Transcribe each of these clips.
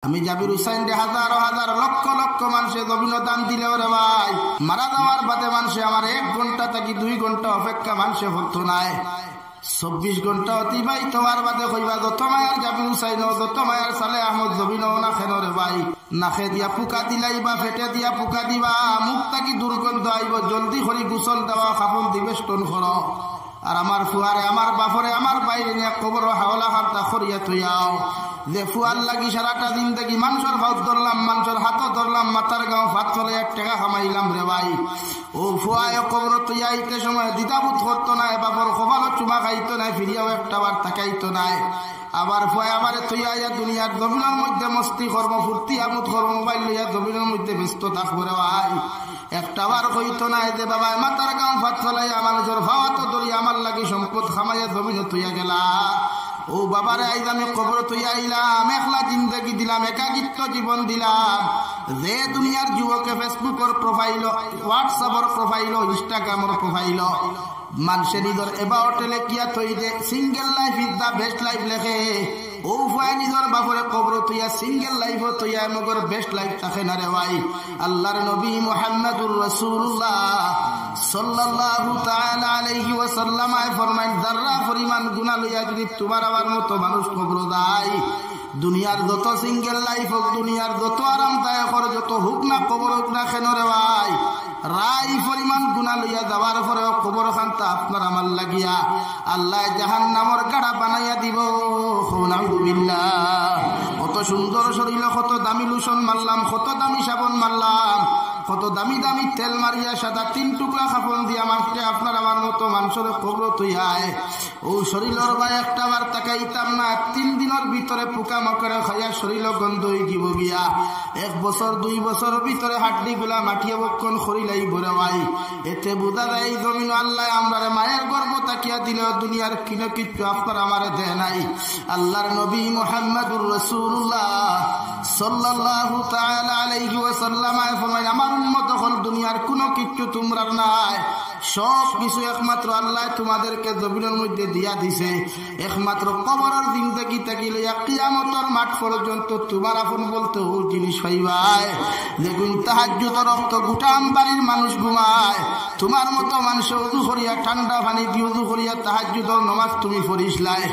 আমি জাবির হুসাইন রে হাজার হাজার লক্ষ লক্ষ মানুষের জমিন দান দিলেও রে ভাই মারা যাওয়ার বাদে মানুষে আমার 1 ঘন্টা থেকে 2 ঘন্টা অপেক্ষা মানুষে হতো নাই। 24 ঘন্টা অতিবাহিত হওয়ার বাদে কইবা যত মায়ার জাবির হুসাইন যত মায়ার সালে আহমদ জমিন না খেন রে ভাই নাকে দিয়া ফুকা দিলাই বা ফেটে দিয়া ফুকা দিবা মুখ থাকি দুর্গন্ধ আইব জলদি করে গোসল দেওয়া কাপড় দিবে স্টোন করো আর আমার ফুয়ারে আমার বাপরে আমার বাইরে নিয়ে কবর হাওলা হাতটা খরিয়া থইয়াও যে ফুয়ার লাগি সারাটা দিন থেকে মানুষের ভাত ধরলাম মানুষের হাতও ধরলাম মাথার গাঁও ভাত ফলে 1 টাকা কামাইলাম রে ভাই। ও ফুয়ায় কবর তুই আইতে সময় দ্বিধাবোধ করতো না বাপর কপালও চুমা খাইতো না ফিরিয়াও একটা বার তাকাইতো নাই। আবার ফুয়ায় আমার তুই আইয়া দুনিয়ার জমিনের মধ্যে মস্তি কর্ম ফুর্তি আমোদ কর্ম মোবাইল লইয়া জমিনের মধ্যে ব্যস্ত থাকবো রে ভাই। একটা বার কইতো না যে বাবা মাথার গাঁও ভাত ফলাই আমার জোর ভাওয়া তো ধরি আমার লাগি সম্পদ খামাইয়া জমিনে তুইয়া গেলা। ও বাবারে আইজ আমি কবর তুই আইলাম একলা জিন্দগি দিলাম একাকিত্ব জীবন দিলাম। যে দুনিয়ার যুবকে ফেসবুকের প্রোফাইল হোয়াটসঅ্যাপের প্রোফাইল ইনস্টাগ্রামের প্রোফাইল মানুষের নিজের এবাউট লেখিয়া থই যে single life is the best life লেখে ও ভাই নিজের বাপরে কবর তুইয়া সিঙ্গেল লাইফ তুইয়া মগর বেস্ট লাইফ থাকে না রে ভাই। আল্লাহর নবী মুহাম্মদুর রাসূলুল্লাহ সাল্লাল্লাহু তাআলা আলাইহি ওয়াসাল্লাম ফরমাইন যারা পরিমাণ গুনাহ লইয়া যদি তোমার আমার মতো মানুষ কবর দেয় দুনিয়ার যত সিঙ্গেল লাইফ হোক দুনিয়ার যত আরামদায়ক যত হোক না কবর হোক না কেন রে ভাই রাই পরিমাণ গুনাহ লইয়া যাওয়ার পরে কবর খানটা আপনার আমার লাগিয়া আল্লাহ জাহান্নামের গাড়া বানাইয়া দিব। নাউযুবিল্লাহ। কত সুন্দর শরীর কত দামি লোশন মারলাম কত দামি সাবান মারলাম কত দামি দামি তেল মারিয়া সাদা 3 টুকরা কাপড় দিয়া মারতে আপনার আমার মতো মানুষের কবর তুইয়ায় ও শরীরের ভাই একটা বার তাকাইতাম না 3 দিনের ভিতরে পোকা মাকড়ে খাইয়া শরীর গন্ধ হয়ে দিব গিয়া 1 বছর 2 বছরের ভিতরে হাড্ডি গুলা মাটিয়া বক্ষণ খরিলাই ভরে ভাই। এতে বোঝা যায় এই জমিন আল্লাহ আমরা মায়ের গর্ভ তাকিয়া দিলে দুনিয়ার কিনো কিচ্ছু আপনার আমার দেয় নাই। আল্লাহর নবী মুহাম্মদুর রাসূলুল্লাহ সাল্লাল্লাহু তাআলা আলাইহি ওয়াসাল্লাম ফরমায় আমার উম্মত হল দুনিয়ার কোনো কিচ্ছু তোমরা নাই সব কিছু একমাত্র আল্লাহ তোমাদেরকে জমিনের মধ্যে দিয়া দিছে একমাত্র কবরের জিন্দেগি থেকে লইয়া কিয়ামতের মাঠ পর্যন্ত তোমার আপন বলতে ও জিনিস পাইবাই। দেখুন তাহাজ্জুদের রক্ত গোটা আমবাড়ির মানুষ ঘুমায় তোমার মতো মানুষ উযু করিয়া ঠান্ডা পানি দিয়ে উযু করিয়া তাহাজ্জুদের নামাজ তুমি পড়িসলাই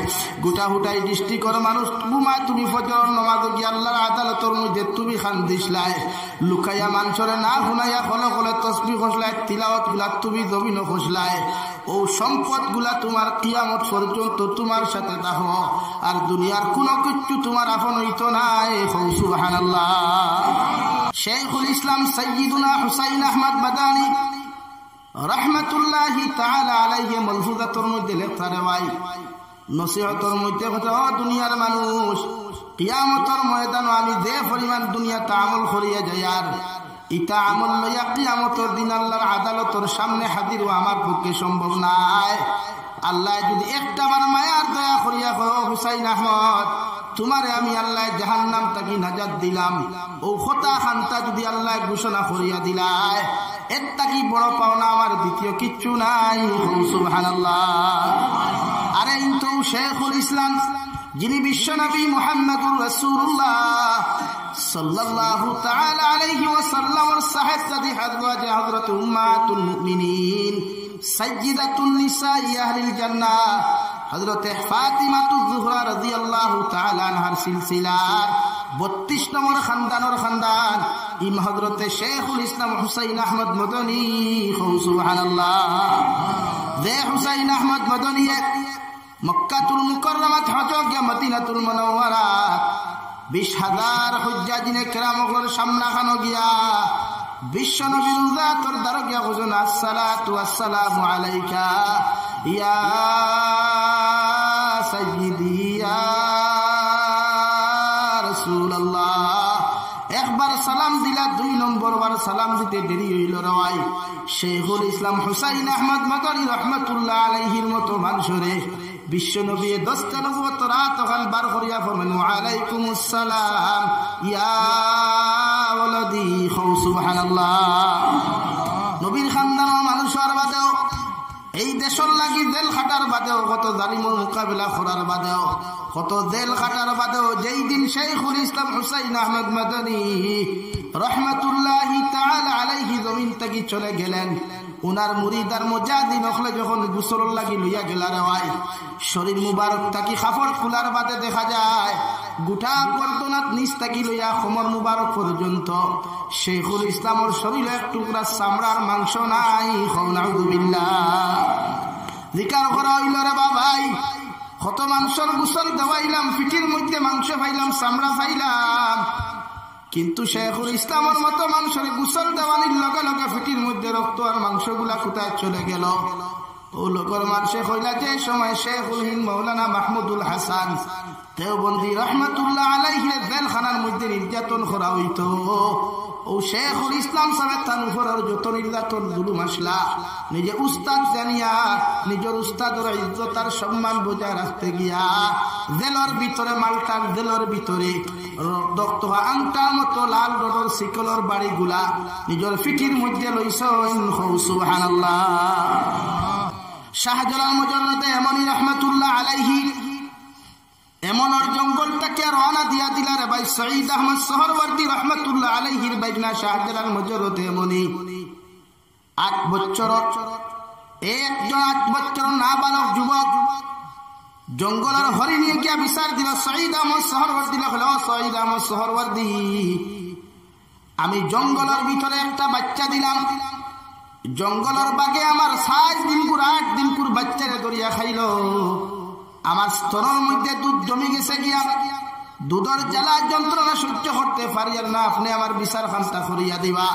গোটা হুটাই ডিস্ট্রিক্টের মানুষ ঘুমায় তুমি ফজরের নামাজ গিয়ে আল্লাহর আদালতের মধ্যে তুমি খান দিসলাই লুকাইয়া মানুষরে না শুনাইয়া কলে কলে তসবিহ খসলাই তিলাওয়াত গুলা তুমি জমিন খসলাই ও সম্পদ গুলা তোমার কিয়ামত পর্যন্ত তোমার সাথে থাকো আর দুনিয়ার কোনো কিছু তোমার আপন হইতো নাই। সুবহানাল্লাহ। শাইখুল ইসলাম সাইয়্যিদুনা হুসাইন আহমদ মাদানী রাহমাতুল্লাহি তাআলা আলাইহি মালফুজাতুর মধ্যে লেখা রে ভাই নসিহতের মধ্যে কথা দুনিয়ার মানুষ কিয়ামতের ময়দানে আমি যে পরিমাণ দুনিয়াতে আমল করিয়া যাই আর ইটা আমল লইয়া কিয়ামতের দিন আল্লাহর আদালতের সামনে হাজির হওয়া আমার পক্ষে সম্ভব নাই। আল্লাহ যদি একটা বার মায়ার দয়া করিয়া কয় হুসাইন আহমদ তোমারে আমি আল্লাহ জাহান্নাম থেকে নাজাত দিলাম ও কথা খানটা যদি আল্লাহ ঘোষণা করিয়া দিলায় এর থেকে বড় পাওনা আমার দ্বিতীয় কিচ্ছু নাই। সুবহানাল্লাহ। আরে কিন্তু শাইখুল ইসলাম যিনি বিশ্বনবী মুহাম্মদুর রাসূলুল্লাহ সাল্লাল্লাহু তাআলা আলাইহি ওয়াসাল্লামের সাহাবায়ে হযরত হযরত উম্মাতুল মুমিনিন সাইয়্যিদাতুন নিসাই আহলিল জান্নাহ হযরত ফাতিমাতুজ জোহরা রাদিয়াল্লাহু তাআলা আনহার সিলসিলার 32 নম্বর খানদানের খানদান ইমাম হযরত শাইখুল ইসলাম হুসাইন আহমদ মাদানী। সুবহানাল্লাহ। যে হুসাইন আহমদ মাদানী মক্কাতুল মুকাররমাত হজ গিয়া মদিনাতুল মুনাওয়ারাত 20,000 হুজ্জাজিনে কেরামগর সামনা খানো গিয়া বিশ্ব নবীর জাতর দ্বার গিয়া হুজুর আসসালাতু ওয়াসসালামু আলাইকা ইয়া সাইয়্যিদি ইয়া রাসূলুল্লাহ। একবার সালাম দিলা 2 নম্বর বার সালাম দিতে দেরি হইল রে ভাই। শাইখুল ইসলাম হুসাইন আহমদ মাদানী রাহমাতুল্লাহ আলাইহির মতো মানুষরে বিশ্ব নবী 10টা নবুয়ত রাত ওখান বার করিয়া ফরমান ওয়া আলাইকুমুস সালাম ইয়া ওয়ালাদি। সুবহানাল্লাহ। নবীর খানদানের মানুষের বাদেও এই দেশের লাগি জেল খাটার বাদেও কত জালিমের মোকাবিলা করার বাদেও কত জেল খাটার বাদেও যেই দিন শাইখুল ইসলাম হুসাইন আহমদ মাদানী রহমাতুল্লাহি তাআলা আলাইহি জমিন থেকে চলে গেলেন, উনার মুরিদ আর মুজাহিদিন হলে যখন গোসল লাগি লইয়া গেলার হয়, শরীর মুবারক থাকি কাপড় খোলার বাদে দেখা যায় গোটা পর্দনাত নিচ থাকি লইয়া কোমর মুবারক পর্যন্ত শাইখুল ইসলামের শরীরে এক টুকরা চামড়ার মাংস নাই। নাউযুবিল্লাহ। জিকার করা হইল রে বাবাই, কত মাংসর গোসল দেওয়াইলাম, পিঠির মধ্যে মাংস পাইলাম, চামড়া পাইলাম, কিন্তু শাইখুল ইসলামের মতো মানুষের গোসল দেওয়ানির লগে লগে পিঠির মধ্যে রক্ত আর মাংসগুলা কোথায় চলে গেল? ও লোকের মানুষে কইলা যে সময় শাইখুল হিন্দ মৌলানা মাহমুদুল হাসান দেওবন্দি রহমাতুল্লাহ আলাইহি জেলখানার মধ্যে নির্যাতন করা হইত, ও শাইখুল ইসলাম সাহেব তার উপরের যত নির্যাতন জুলুম আসলা নিজে উস্তাদ জানিয়া নিজের উস্তাদের ইজ্জত আর সম্মান বজায় রাখতে গিয়া জেলের ভিতরে মালটার জেলের ভিতরে দক্ত আংটার মতো লাল রোডের শিকলর বাড়িগুলা নিজের পিঠির মধ্যে লইছেন। সুবহানাল্লাহ। শাহজালাল মুজাররদে এমনই রহমাতুল্লাহ আলাইহি এমন জঙ্গলটাকে রওনা দিয়া দিলা রে ভাই সঈদ আহমদ সোহরওয়ার্দী রহমাতুল্লাহ আলাইহির বাইনা শাহজালাল মুজাররদে এমনই 8 বছর একজন 8 বছর নাবালক যুবক জঙ্গলের হরিণ নিয়ে গিয়া বিচার দিল সঈদ আহমদ সোহরওয়ার্দী। হলো সঈদ আহমদ সোহরওয়ার্দী, আমি জঙ্গলের ভিতরে একটা বাচ্চা দিলাম, জঙ্গলের বাগে আমার 7 দিন পুর 8 দিন পুর বাচ্চারে দরিয়া খাইল, আমার স্তনের মধ্যে দুধ জমে গেছে গিয়া দুধের জ্বালা যন্ত্রণা সহ্য করতে পারি আর না, আপনি আমার বিচার খান্তা করিয়া দিবা।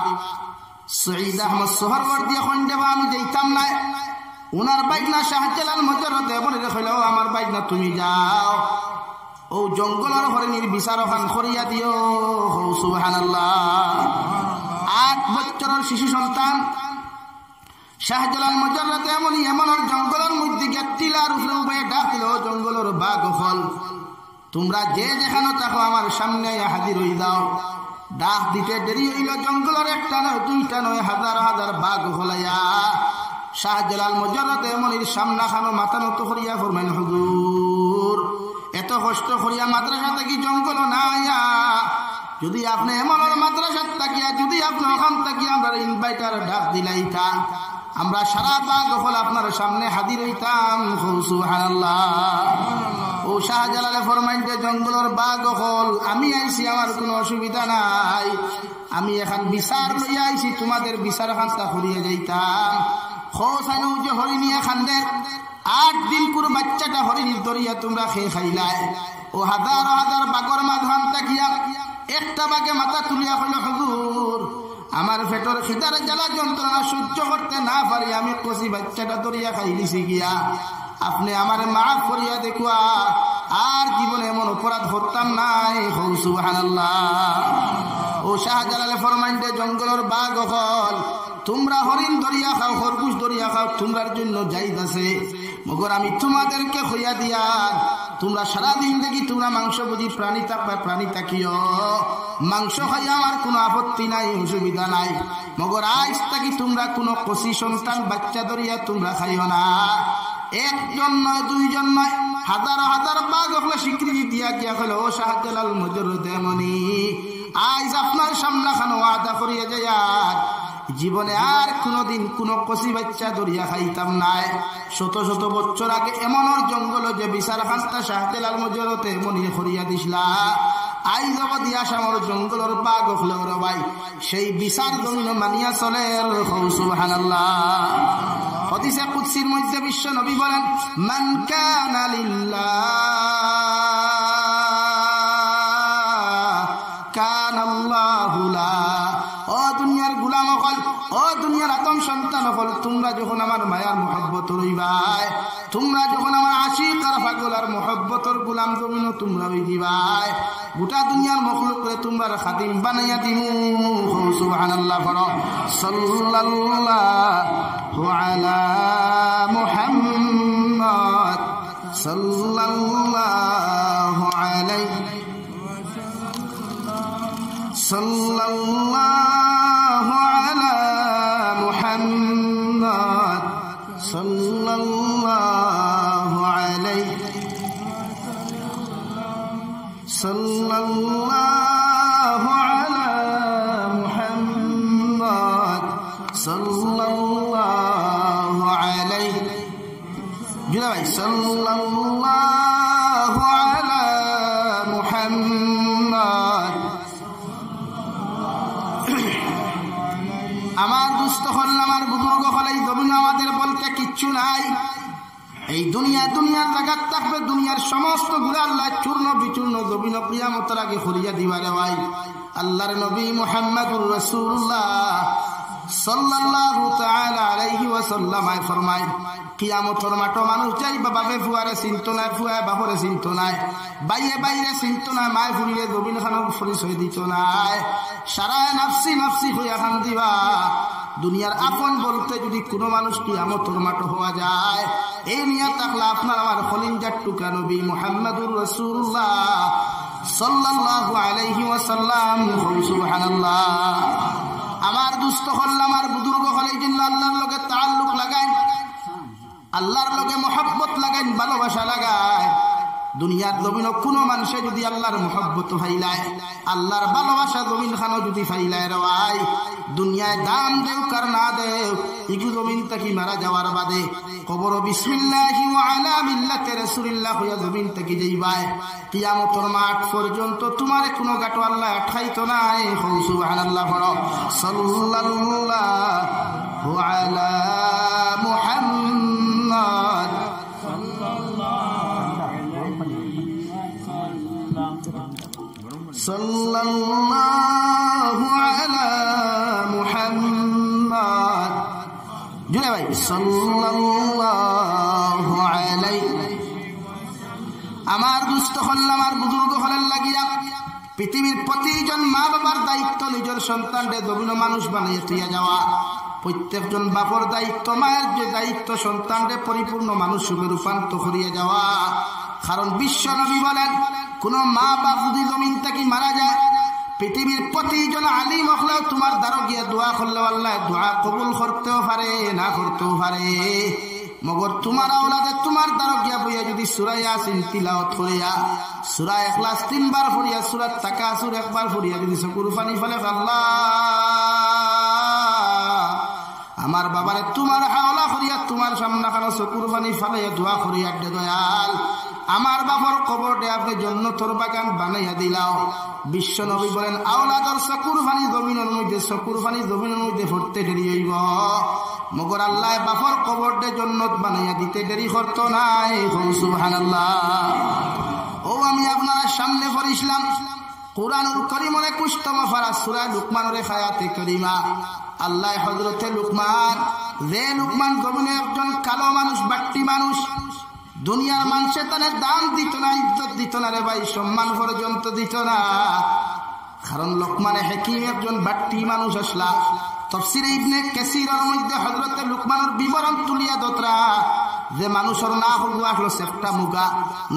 সঈদ আহমদ সোহরওয়ার্দী এখন দেবা আমি যাইতাম না, উনার বাইকনা শাহজালাল মুজাররদে বলে রেখল আমার বাইকনা তুমি যাও, ও জঙ্গলের হরিণীর বিচার খান করিয়া দিও। সুবহানাল্লাহ। 8 বছরের শিশু সন্তান শাহজালাল মুজাররদে এমন জঙ্গলের মধ্যে গিয়ে টিলার উপরে উঠে ডাক দিল, জঙ্গলের বাঘ হল তোমরা যে যেখানে থাকো আমার সামনে হাজির হয়ে যাও। ডাক দিতে দেরি হইল, জঙ্গলের একটা নয় দুইটা নয় হাজার হাজার বাঘ হলাইয়া শাহজালাল মুজাররদে এমনির সামনা খানো মাথা নত করিয়া ফরমাইন, হুজুর এত কষ্ট করিয়া মাদ্রাসা থেকে জঙ্গল না আইয়া যদি আপনি এমনের মাদ্রাসা থাকিয়া যদি আপনি ওখান থাকিয়া আমরা ইনভাইটার ডাক দিলাইতা আমরা সারা বাঘ হল আপনার সামনে হাজির হইতাম। সুবহানাল্লাহ। ও শাহজালালে ফরমাইতে জঙ্গলের বাঘ হল আমি আইছি, আমার কোনো অসুবিধা নাই, আমি এখন বিচার লইয়া আইছি, তোমাদের বিচার খান্তা করিয়া যাইতাম। খোসাইন যে হরিণিয়া খান্দের 8 দিন পুরো বাচ্চাটা হরিণীর দরিয়া তোমরা খেয়ে খাইলাই, ও হাজার হাজার বাঘর মাঝখান থাকিয়া একটা বাঘে মাথা তুলিয়া হইল, হুজুর আমার পেটের খিদার জ্বালা যন্ত্রণা সহ্য করতে না পারি আমি কষি বাচ্চাটা দরিয়া খাইলিছি গিয়া, আপনি আমার মাফ করিয়া দেখুয়া, আর জীবনে এমন অপরাধ করতাম নাই। সুবহানাল্লাহ। ও শাহজালালে ফরমাইতে জঙ্গলের বাঘ হল তোমরা হরিণ দরিয়া খাও, খরগোশ দরিয়া খাও, তোমরার জন্য জায়েজ আছে, মগর আমি তোমাদেরকে হইয়া দিয়া তোমরা সারাদিন দেখি তোমরা মাংস বুঝি প্রাণী থাকবে, প্রাণী থাকিও, মাংস খাইয়া আমার কোনো আপত্তি নাই, অসুবিধা নাই, মগর আজ থাকি তোমরা কোনো কচি সন্তান বাচ্চা দরিয়া তোমরা খাইও না। একজন নয় দুইজন নয় হাজার হাজার বাঘ হলে স্বীকৃতি দিয়া গিয়া হলো, ও শাহজালাল মুজাররদে এমনি আজ আপনার সামনা খানো ওয়াদা করিয়া যায় জীবনে আর কোনদিন কোন কচি বাচ্চা দরিয়া খাইতাম নাই। শত শত বছর আগে এমন জঙ্গল যে বিচার খান্তা শাহজালাল মুজাররদে এমনি করিয়া দিসলা, আই জগৎ আসামর জঙ্গলের বাঘ হলেও রে ভাই সেই বিচার জমিন মানিয়া চলে। সুবহানাল্লাহ। হাদিসে কুদসির মধ্যে বিশ্ব নবী বলেন, মান কানা লিল্লাহ কানাল্লাহু লা। ও দুনিয়ার গোলাম হল, ও দুনিয়ার আতম সন্তান হল, তোমরা যখন আমার মায়ার মহব্বত রইবাই, তোমরা যখন আমার আশিক আর পাগলার মহব্বতর গোলাম জমিন তোমরা হই দিবাই, গোটা দুনিয়ার মখলুক করে তোমরা খাদিম বানাইয়া দিমু। সুবহানাল্লাহ। সাল্লাল্লাহু আলা মুহাম্মদ সাল্লাল্লাহু আলাইহি সাল্লাল্লাহু আলা মুহাম্মদ সাল্লাল্লাহু সাল্লাল্লাহু আলা মুহাম্মদ সাল্লাল্লাহু আলাইহি জুড়ে ভাই সাল্লাল্লাহু আলা মুহাম্মদ। আমার দুস্থ হল, আমার বুজুর্গ হল, এই জমিন আমাদের বলতে কিচ্ছু নাই। এই দুনিয়ার জায়গা থাকবে, দুনিয়ার সমস্ত গুলো আল্লাহ চূর্ণ বিচূর্ণ জমিন কিয়ামতের আগে হরিয়া দিবারে ভাই। আল্লাহর নবী মুহাম্মদুর রাসূলুল্লাহ সাল্লাল্লাহু তাআলা আলাইহি ওয়াসাল্লাম ফরমায়, কিয়ামতের মাঠে মানুষ যাইবা বাপে ফুয়ারে চিন্ত নাই, ফুয়ায় বাপরে চিন্ত নাই, বাইরে বাইরে চিন্ত নাই, মায় ফুরিয়ে জমিন খানক পরিচয় দিত নাই, সারায় নাফসি নাফসি হইয়া খান দিবা। দুনিয়ার আপন বলতে যদি কোনো মানুষ কিয়ামতের মাঠে হওয়া যায়, এই নিয়ে থাকলে আপনার আমার খলিঞ্জার টুকা নবী মুহাম্মদুর রাসূলুল্লাহ সাল্লাল্লাহু আলাইহি ওয়াসাল্লাম সুবহানাল্লাহ। আমার দুস্থ হল, আমার বুজুর্গ হল, এই জন্য আল্লাহর লগে তাআল্লুক লাগাই, আল্লাহর লগে মহব্বত লাগাই, ভালোবাসা লাগাই। দুনিয়ার জমিন কোনো মানুষে যদি আল্লাহর মহব্বত ফাইলায়, আল্লাহর ভালোবাসা জমিন খানো যদি ফাইলায় রাই, দুনিয়ায় দাম দেও কার না দেও, ইগু জমিন থেকে মারা যাওয়ার বাদে কবর বিসমিল্লাহি ওয়া আলা মিল্লাতি রাসূলিল্লাহ হইয়া জমিন থেকে যাইবাই। কিয়ামতের মাঠ পর্যন্ত তোমার কোনো গাটো আল্লাহ আঠাইতো নাই। সুবহানাল্লাহ, সাল্লাল্লাহু আলা মুহাম্মদ সাল্লাল্লাহু আলা মুহাম্মদ জুড়ে ভাই সাল্লাল্লাহু আলাইহি। আমার দুস্থ হল, আমার বুজুর্গ হলের লাগিয়া পৃথিবীর প্রতিজন মা বাবার দায়িত্ব নিজের সন্তানকে জমিন মানুষ বানিয়ে তুইয়া যাওয়া। প্রত্যেকজন বাপর দায়িত্ব, মায়ের যে দায়িত্ব সন্তানকে পরিপূর্ণ মানুষ রূপে রূপান্তর করিয়ে যাওয়া। কারণ বিশ্ব নবী বলেন, কোন মা বাপ যদি জমিন থেকে মারা যায়, পৃথিবীর প্রতিজন আলিম হলেও তোমার দ্বারা গিয়ে দোয়া করলে আল্লাহ দোয়া কবুল করতেও পারে, না করতেও পারে। মগর তোমার আওলাদে তোমার দ্বারা গিয়া বইয়া যদি সূরা ইয়াসিন তিলাওয়াত করিয়া, সূরা ইখলাস 3 বার পড়িয়া, সূরা তাকাসুর 1 বার পড়িয়া যদি চকুর পানি ফেলে, আল্লাহ আমার বাবারে তোমার হাওলা করিয়া তোমার সামনে খানো চকুর পানি ফেলাইয়া দোয়া করিয়া দে দয়াল, আমার বাবার কবরটা আপনি জান্নাতের বাগান বানাইয়া দিলাও। বিশ্ব নবী বলেন, আওলাদর চকুর পানি জমিনের মধ্যে, চকুর পানি জমিনের মধ্যে পড়তে দেরি হইব, মগর আল্লাহ বাবার কবরটা জান্নাত বানাইয়া দিতে দেরি করত নাই। সুবহানাল্লাহ। ও আমি আপনার সামনে পড়িছিলাম কুরআনুল কারীমের 21তম পারা সূরা লুকমানের আয়াতে কারীমা। আল্লাহ হযরতে লুকমান, যে লুকমান জমিনে একজন কালো মানুষ, বাট্টি মানুষ, দুনিয়ার মানুষে তার দাম দিত না, ইজ্জত দিত না রে ভাই, সম্মান পর্যন্ত দিত না। কারণ লোকমানে হাকিম একজন বাট্টি মানুষ আসলা। তাফসীরে ইবনে কাসীরের মধ্যে হযরতে লুকমানের বিবরণ তুলিয়া দতরা, যে মানুষের না হগু আসলো সেফটা মুখা,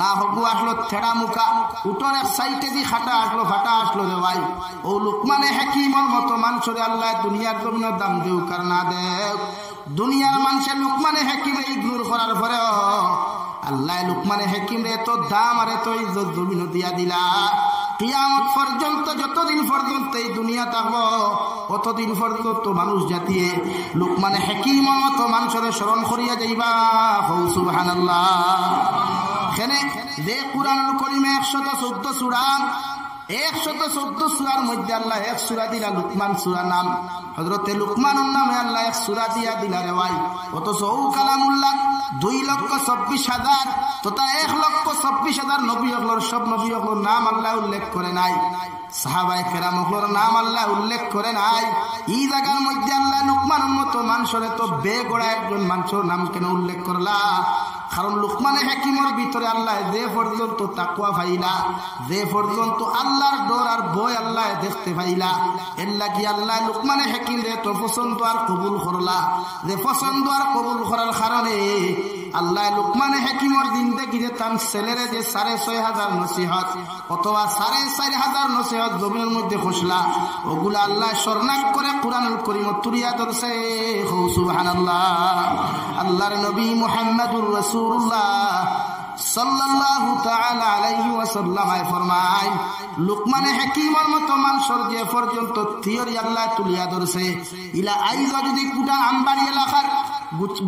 না হগু আসলো থেড়া মুখা, উঠোর এক সাইডে দিয়ে খাটা আসলো, ফাটা আসলো রে ভাই। ও লুকমানে হাকিমের মতো মানুষের আল্লাহ দুনিয়ার জমিনের দাম দেও কার না দেও, দুনিয়ার মানুষের লুকমানে হাকিমে ইগনোর করার পরেও আল্লাহ লুকমানে হাকিমরে এত দাম আর এত ইজ্জত জমিন দিয়া দিলা। কিয়ামত পর্যন্ত, যতদিন পর্যন্ত এই দুনিয়া থাকবো, অতদিন পর্যন্ত মানুষ জাতিয়ে লুকমানে হাকিমের মতো মানুষের স্মরণ করিয়া যাইবা। সুবহানাল্লাহ। এখানে যে কুরআনুল কারীমে 114 সূরা, 114 সূরার মধ্যে আল্লাহ 1 সূরা দিলা লুকমান সূরা নাম, হযরতে লুকমানের নামে আল্লাহ 1 সূরা দিয়া দিলা রে ভাই। অথচ ও কালামুল্লাহ 2,24,000 তথা 1,24,000 নবী হকলর, সব নবী হকলর নাম আল্লাহ উল্লেখ করে নাই, সাহাবায়ে কেরাম হকলর নাম আল্লাহ উল্লেখ করে নাই। এই জায়গার মধ্যে আল্লাহ লুকমানের মতো মানুষের তো বেগড়া একজন মানুষের নাম কেন উল্লেখ করলা? কারণ লুকমানে হাকিমের ভিতরে আল্লাহ যে পর্যন্ত তাকওয়া পাইলা, যে পর্যন্ত আল্লাহর ডর আর ভয় আল্লাহ দেখতে পাইলা, এর লাগি আল্লাহ লুকমানে হাকিম রে তো পছন্দ আর কবুল করলা। যে পছন্দ আর কবুল করার কারণে আল্লাহ লুকমানে হাকিমের জিন্দেগিতে তার ছেলেরে যে 6,500 নসিহত অথবা 4,500 নসিহত জমিনের মধ্যে খসলা, ওগুলা আল্লাহ স্বর্ণাক করে কুরআনুল কারীম তুলিয়া ধরছে। সুবহানাল্লাহ। আল্লাহর নবী মুহাম্মদুর রাসূলুল্লাহ সাল্লাল্লাহু তাআলা আলাইহি ওয়াসাল্লাম ফরমায় লুকমানে হাকিমের মতো মানুষের যে পর্যন্ত থিওরি আল্লাহ তুলিয়া ধরছে ইলা আইজ যদি কুটা আমবাড়ি এলাকার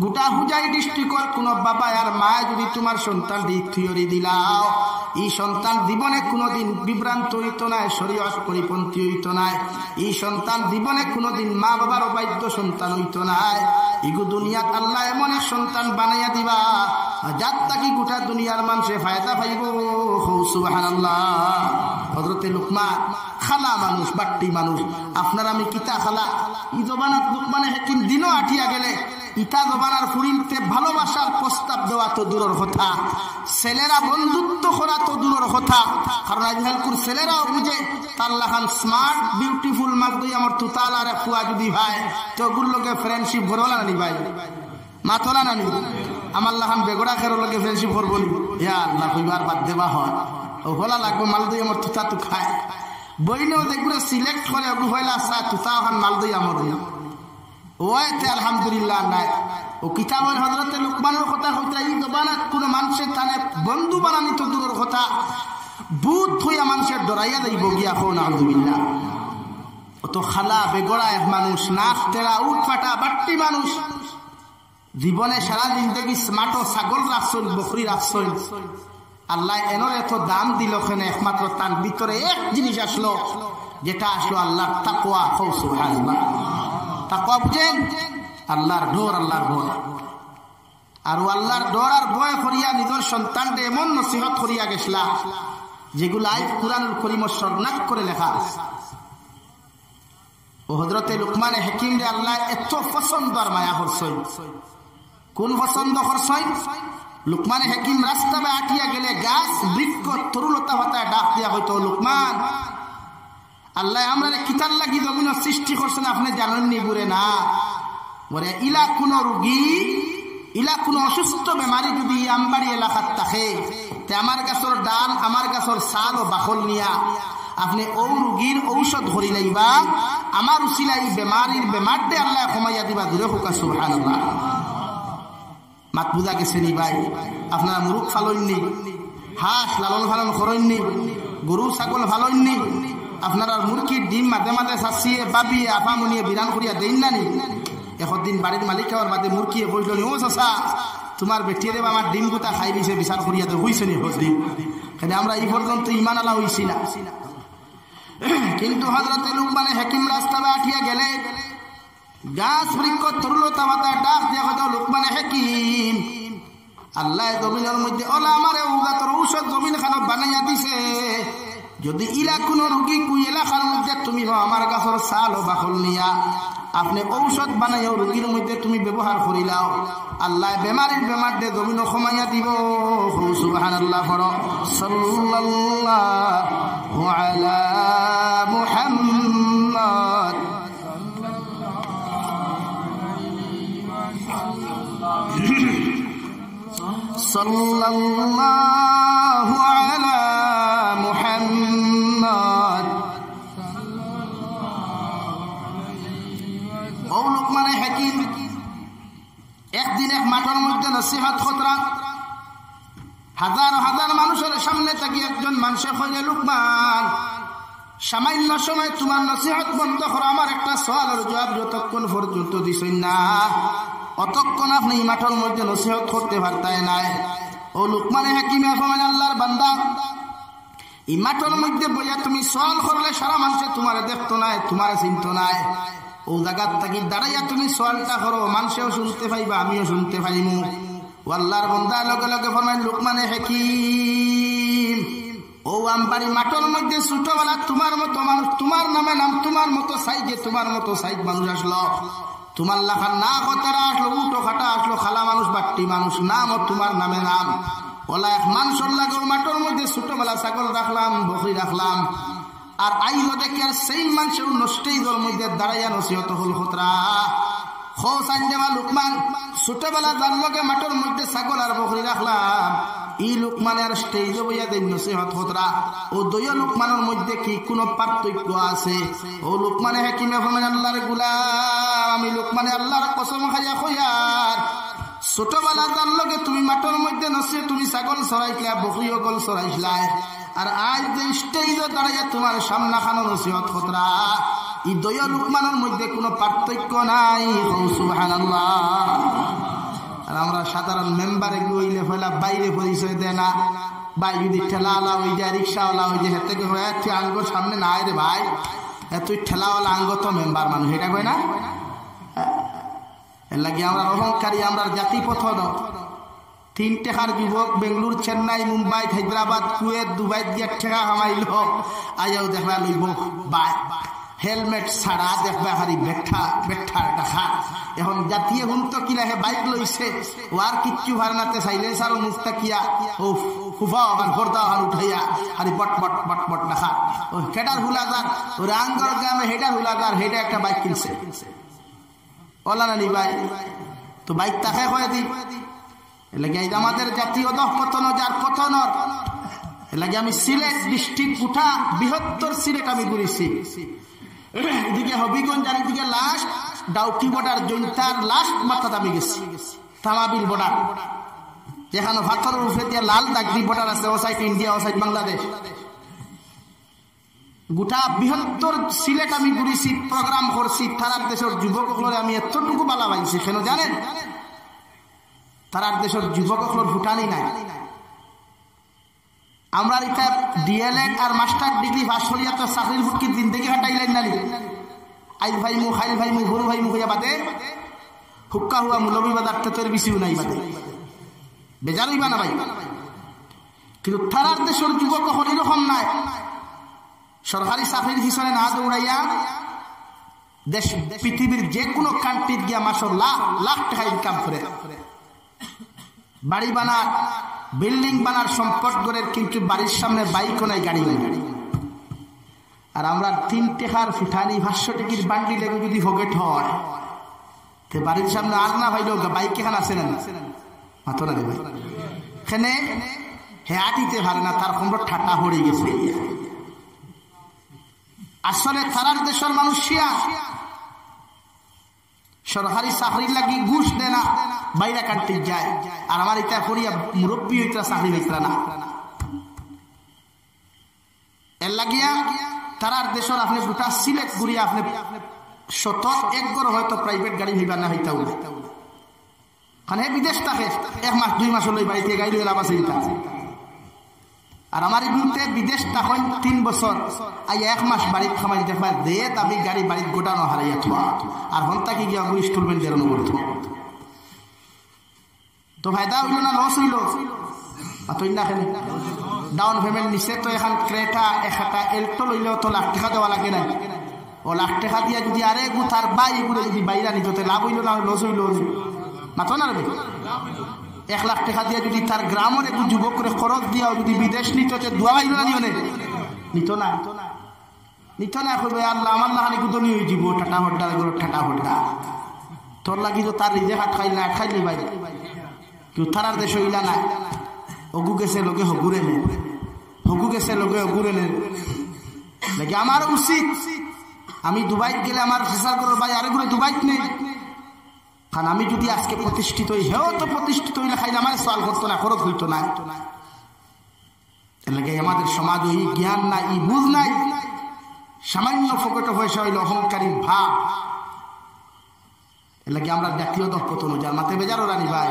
গোটা হুজাই ডিস্ট্রিক্টর কোন বাবা আর মা যদি তোমার সন্তান দি থিওরি দিলাও এই সন্তান জীবনে কোনোদিন বিভ্রান্ত হইতো না, শরীয়ত পরিপন্থী হইতো না। এই সন্তান জীবনে কোনোদিন মা বাবার অবাধ্য সন্তান হইতো না। ইগু দুনিয়াত আল্লাহ এমন এক সন্তান বানাইয়া দিবা যার তাকি গোটা দুনিয়ার মানুষে ফায়দা পাইব। সুবহানাল্লাহ। হযরতে লুকমান খালা মানুষ, বাট্টি মানুষ। আপনার আমি কিতা খালা ই জবানাত লুকমানে হাকিম দিনও আটিয়া গেলে ইটা জবানার ফুরিলতে ভালোবাসার প্রস্তাব দেওয়া তো দূরের কথা, ছেলেরা বন্ধুত্ব করা তো দূরের কথা। কারণ আজকালকার ছেলেরাও বুঝে তাল্লাহান স্মার্ট বিউটিফুল মাগদই আমার তুতাল আর ফুয়া যদি ভাই তো ওগুলোর লোকে ফ্রেন্ডশিপ ভরলা নানি ভাই মাতলা নানি আমার লাহান বেগড়া খের লোকে ফ্রেন্ডশিপ করবো নি ইয়া আল্লাহ কইবার বাদ দেবা হয় ও হলা লাগবো মালদই আমার তুতা তো খায় বইনেও দেখবে সিলেক্ট করে ওগু হইলা আসা তুতা ওখান মালদই আমার ওয়াইতে আলহামদুলিল্লাহ নাই। ও কিতাবের হযরতে লুকমানের কথা কইতা এই জবানাত কোন মানুষের থানে বন্ধু বানানি তো দূরের কথা, ভূত হইয়া মানুষের ডরাইয়া যাইব গিয়া কোন আলহামদুলিল্লাহ। ও তো খালা বেগড়া এক মানুষ, নাক তেরা উঠ ফাটা বাট্টি মানুষ, জীবনে সারা জিন্দগি স্মার্ট ছাগল রাখছল বকরি রাখছল। আল্লাহ এনর এত দাম দিল কেন? একমাত্র তার ভিতরে এক জিনিস আসলো, যেটা আসলো আল্লাহর তাকওয়া। সুবহানাল্লাহ। তাকওয়া বুঝেন? আল্লাহর ডর, আল্লাহর ভয়। আর আল্লাহর ডর আর ভয় করিয়া নিজের সন্তানকে এমন নসিহত করিয়া গেছলা যেগুলো আজ কুরআনুল কারীমে শরনাক করে লেখা। ও হযরতে লুকমানে হাকিম রে আল্লাহ এত পছন্দ আর মায়া করছই। কোন পছন্দ করছই? লুকমানে হাকিম রাস্তায় আটিয়া গেলে গাছ বৃক্ষ তরুলতা পাতায় ডাক দিয়া হইতো, লুকমান আল্লাহ আমরা কিতার লাগি জমিন সৃষ্টি করছেন আপনি জানেননি বুড়ে না? বলে ইলা কোন রোগী, ইলা কোন অসুস্থ বেমারি যদি আমবাড়ি এলাকার থাকে তে আমার গাছের ডাল, আমার গাছের ছাল ও বাকল নিয়া আপনি ও রোগীর ঔষধ ধরি নাইবা, আমার উসিলাই বেমারির বেমারটে আল্লাহ কমাইয়া দিবা। দূরে হোকা। সুবহানাল্লাহ। মাত বুঝা গেছে নি ভাই? আপনারা মুরুখ ফালইননি, হাঁস লালন ফালন করেননি, গরু ছাগল ফালইননি, আপনারা মুরগির ডিম মাঝে মাঝে চাচিয়ে বাবিয়ে আপামনিয়ে বিরান করিয়া দেন না নি? একদিন বাড়ির মালিক হওয়ার বাদে মুরগিয়ে বসল নি, ও চাচা তোমার বেটিয়ে দেব আমার ডিম গুতা খাই দিছে, বিচার করিয়া তো হইছে নি হসদিন। কিন্তু আমরা এই পর্যন্ত ইমান আলা হইছি না। কিন্তু হযরতে লুকমানে হাকিম রাস্তায় আঠিয়া গেলে গাছ বৃক্ষ তরুলতা পাতা ডাক দিয়া কথা, লুকমানে হাকিম আল্লাহ জমিনের মধ্যে ওলা আমারে উগাতর ঔষধ জমিন খানো বানাইয়া দিছে, যদি ইলা কোন রোগী কুই এলাকার মধ্যে তুমি আমার গাছের ছাল ও বাকল নিয়া আপনি ঔষধ বানাইয়া রোগীর মধ্যে তুমি ব্যবহার করিলাও, আল্লাহ বেমারির বেমার দে জমিন কমাইয়া দিব। সুবহানাল্লাহ। সাল্লাল্লাহু আলা মুহাম্মদ। সাল্লাল্লাহু আলা মুহাম্মদ। ও লুকমানে হাকিম একদিন এক মাঠের মধ্যে নসিহত খতরা, হাজার হাজার মানুষের সামনে থাকি একজন মানুষের কইলে, লুকমান সামান্য সময় তোমার নসিহত বন্ধ করো, আমার একটা সওয়ালের জবাব যতক্ষণ পর্যন্ত দিছই না অতক্ষণ আপনি এই মাঠের মধ্যে নসিহত করতে পারতাই নাই। ও লুকমানে হাকিম ফরমায়, আল্লাহর বান্দা এই মাঠের মধ্যে বইয়া তুমি সওয়াল করলে সারা মানুষে তোমার দেখতো নাই, তোমার চিনতো নাই। ও জায়গার থাকি দাঁড়াইয়া তুমি সওয়ালটা করো, মানুষেও শুনতে পাইবা, আমিও শুনতে পাইমু। ও আল্লাহর বান্দা লগে লগে ফরমায়, লুকমানে হাকিম ও আমবাড়ি মাঠের মধ্যে ছোটবেলা তোমার মতো মানুষ, তোমার নামে নাম, তোমার মতো সাইজে, তোমার মতো সাইজ মানুষ আসলো, তোমার লেখা না কতারা আসলো, উল্টো খাটা আসলো, খালা মানুষ বাট্টি মানুষ, নাম তোমার নামে নাম। ওলা এক মানুষের লাগে মাঠের মধ্যে ছোটবেলা ছাগল রাখলাম, বকরি রাখলাম, আর আইলো দেখি আর সেই মানুষের নষ্টেই দল মধ্যে দাঁড়াইয়া নসিহত হল খতরা। লুকমান ছোটবেলা যার লগে মাঠের মধ্যে ছাগল আর বকরি রাখলাম, এই লুকমানে আর স্টেজে বইয়া দেন নসিহত খতরা। ও দুই লুকমানের মধ্যে কি কোনো পার্থক্য আছে? ও লুকমানে হাকিমে ফরমায়, আল্লাহর গোলাম আমি লুকমানে আল্লাহর কসম খাইয়া কইয়ার ছোটবেলা তার লগে তুমি মাঠের মধ্যে নসে তুমি ছাগল চড়াইছিলা, বকরি অকল চড়াইছিলাই, আর আজ যে স্টেজে দাঁড়াইয়া তোমার সামনা খানো নসিহত খতরা, এই দয়া লুকমানের মধ্যে কোনো পার্থক্য নাই। সুবহানাল্লাহ। আর আমরা সাধারণ মেম্বারে গইলে ফেলা বাইরে পরিচয় দেয় না, ভাই যদি ঠেলাওয়ালা হয়ে যায়, রিক্সাওয়ালা হয়ে যায়, হেতে তুই আঙ্গর সামনে না রে ভাই, তুই ঠেলাওয়ালা আঙ্গ তো মেম্বার মানুষ, এটা কয় না? এর লাগে আমরা অহংকারী, আমরা জাতি পথন। 3 টাকার যুবক বেঙ্গলুর, চেন্নাই, মুম্বাই, হায়দ্রাবাদ, কুয়েত, দুবাই দিয়ে ঠেকা কামাইল, আইয়াও দেখবা লইব বাই হেলমেট ছাড়া, দেখবা হারি বেঠা বেঠা টাকা। এখন জাতীয় হুন তো কিলা হে বাইক লইছে, ও আর কিচ্ছু ভারনাতে সাইলেন্স আর মুস্তাকিয়া ও ফুফা আর ফোরদা আর উঠাইয়া হারি বট বট বট বট টাকা। ও কেটার হুলাদার, ও রাঙ্গর গ্রামে হেডার হুলাদার, হেডা একটা বাইক কিনছে। ওলা না নি ভাই, তো বাইক তাকে কয়ে দি। এর লাগে আমাদের জাতীয় দহ পতন যার পতনর, এর লাগে আমি সিলেট ডিস্ট্রিক্ট উঠা বৃহত্তর সিলেট আমি ঘুরেছি। এদিকে হবিগঞ্জ, আর এদিকে লাস্ট ডাউকি বর্ডার, জৈন্তার লাস্ট মাথাতে আমি গেছি, তামাবিল বর্ডার, যেখানে ভাতরের উপরে দিয়ে লাল দাগি বর্ডার আছে, ও সাইড ইন্ডিয়া, ও সাইড বাংলাদেশ। গোটা বৃহত্তর সিলেট আমি ঘুরেছি, প্রোগ্রাম করছি। তারার দেশের যুবকগুলোর আমি এতটুকু বালা পাইছি, কেন জানেন? তারার দেশের যুবকগুলোর ভুটানি নাই। আমরা এটা ডিএলএড আর মাস্টার ডিগ্রি পাস করিয়া তো চাকরির ফুটকি দিন থেকে হাঁটাইলেন নালি, আইল ভাই মুখ, খাইল ভাই মুখ, হরু ভাই মুখ হইয়া বাদে হুক্কা হুয়া মুলবি বাজার তেতর বেশিও নাই বাদে, বেজার হইবা না ভাই। কিন্তু তারার দেশের যুবক কখন এরকম নাই, সরকারি চাকরির পিছনে না দৌড়াইয়া দেশ পৃথিবীর যে কোনো কান্ট্রির গিয়া মাসর লাখ লাখ টাকা ইনকাম করে, বাড়ি বানার, বিল্ডিং বানার, সম্পদ গড়ের, কিন্তু বাড়ির সামনে বাইকও নাই, গাড়ি নাই। আর আমরা 3 টাকার ফুটানি 500 টাকির বান্ডি লেগে যদি ফকেট হয়, তো বাড়ির সামনে আর না ভাইলো বাইক এখানে আছে না মাত্র না রে ভাই, এখানে হেঁটিতে পারে না, তার কোমর ঠাটা হয়ে গেছে। আসলে তারার দেশের মানুষিয়া সরকারি চাকরির লাগি ঘুষ দেয় না, বাইরে কান্ট্রি যায়। আর আমার এটা করিয়া মুরব্বী হইতা চাকরি হইতরা না। এর লাগিয়া তারার দেশের আপনি গোটা সিলেট ঘুরিয়া আপনি 101 গড় হয়তো প্রাইভেট গাড়ি হইবা না হইতাও না, কারণ বিদেশ থাকে 1 মাস 2 মাস হলে বাড়িতে গাড়ি লইয়া লাভ আছে। আর আমার এগুলোতে বিদেশ তখন 3 বছর, আই 1 মাস বাড়িতে খামাই দেখবা দে, আমি গাড়ি বাড়িতে গোটানো হারাইয়া থা, আর হন্তাকে গিয়া ইনস্টলমেন্ট দেওয়ানো করতো। তো ফায়দা হইল না লস হইল? অতই না, ডাউন পেমেন্ট নিচে তো এখন ক্রেটা একটা এলটো লইলেও তো লাখ টাকা দেওয়া লাগে না। ও লাখ টাকা দিয়া যদি আরে তার বাই এগুলো যদি বাইরা নিত, লাভ হইল না লস হইল? মাথো না রে, 1 লাখ টাকা দিয়া যদি তার গ্রামের একটু যুবক করে খরচ দিয়াও যদি বিদেশ নিত, দোয়া পাইল না নিও নিত না, নিত না। কইবে আল্লাহ আমার লাহানি কুদনি হয়ে যাব, ঠাটা হড্ডা ঠাটা হড্ডা, তোর লাগি তো তার নিজে হাত খাইল না, খাইলি ভাই। কেউ তারার দেশ হইলা নাই, অগু গেছে লোকে হগুরে নেন, হগু গেছে লোকে হগুরে নেন। দেখি আমার উচিত আমি দুবাই গেলে আমার ফেসার করো ভাই, আরেকগুলো দুবাই নেই, কারণ আমি যদি আজকে প্রতিষ্ঠিত হই, হেও তো প্রতিষ্ঠিত হইলে খাইলে আমার সওয়াল করতো না, খরচ হইতো না। আমাদের সমাজ এই জ্ঞান নাই, এই বুঝ নাই, সামান্য ফকটে পয়সা হইলে অহংকারী ভাব। এর লাগে আমরা জাতীয় দক্ষতন যার মাথায় বেজারও রানি ভাই,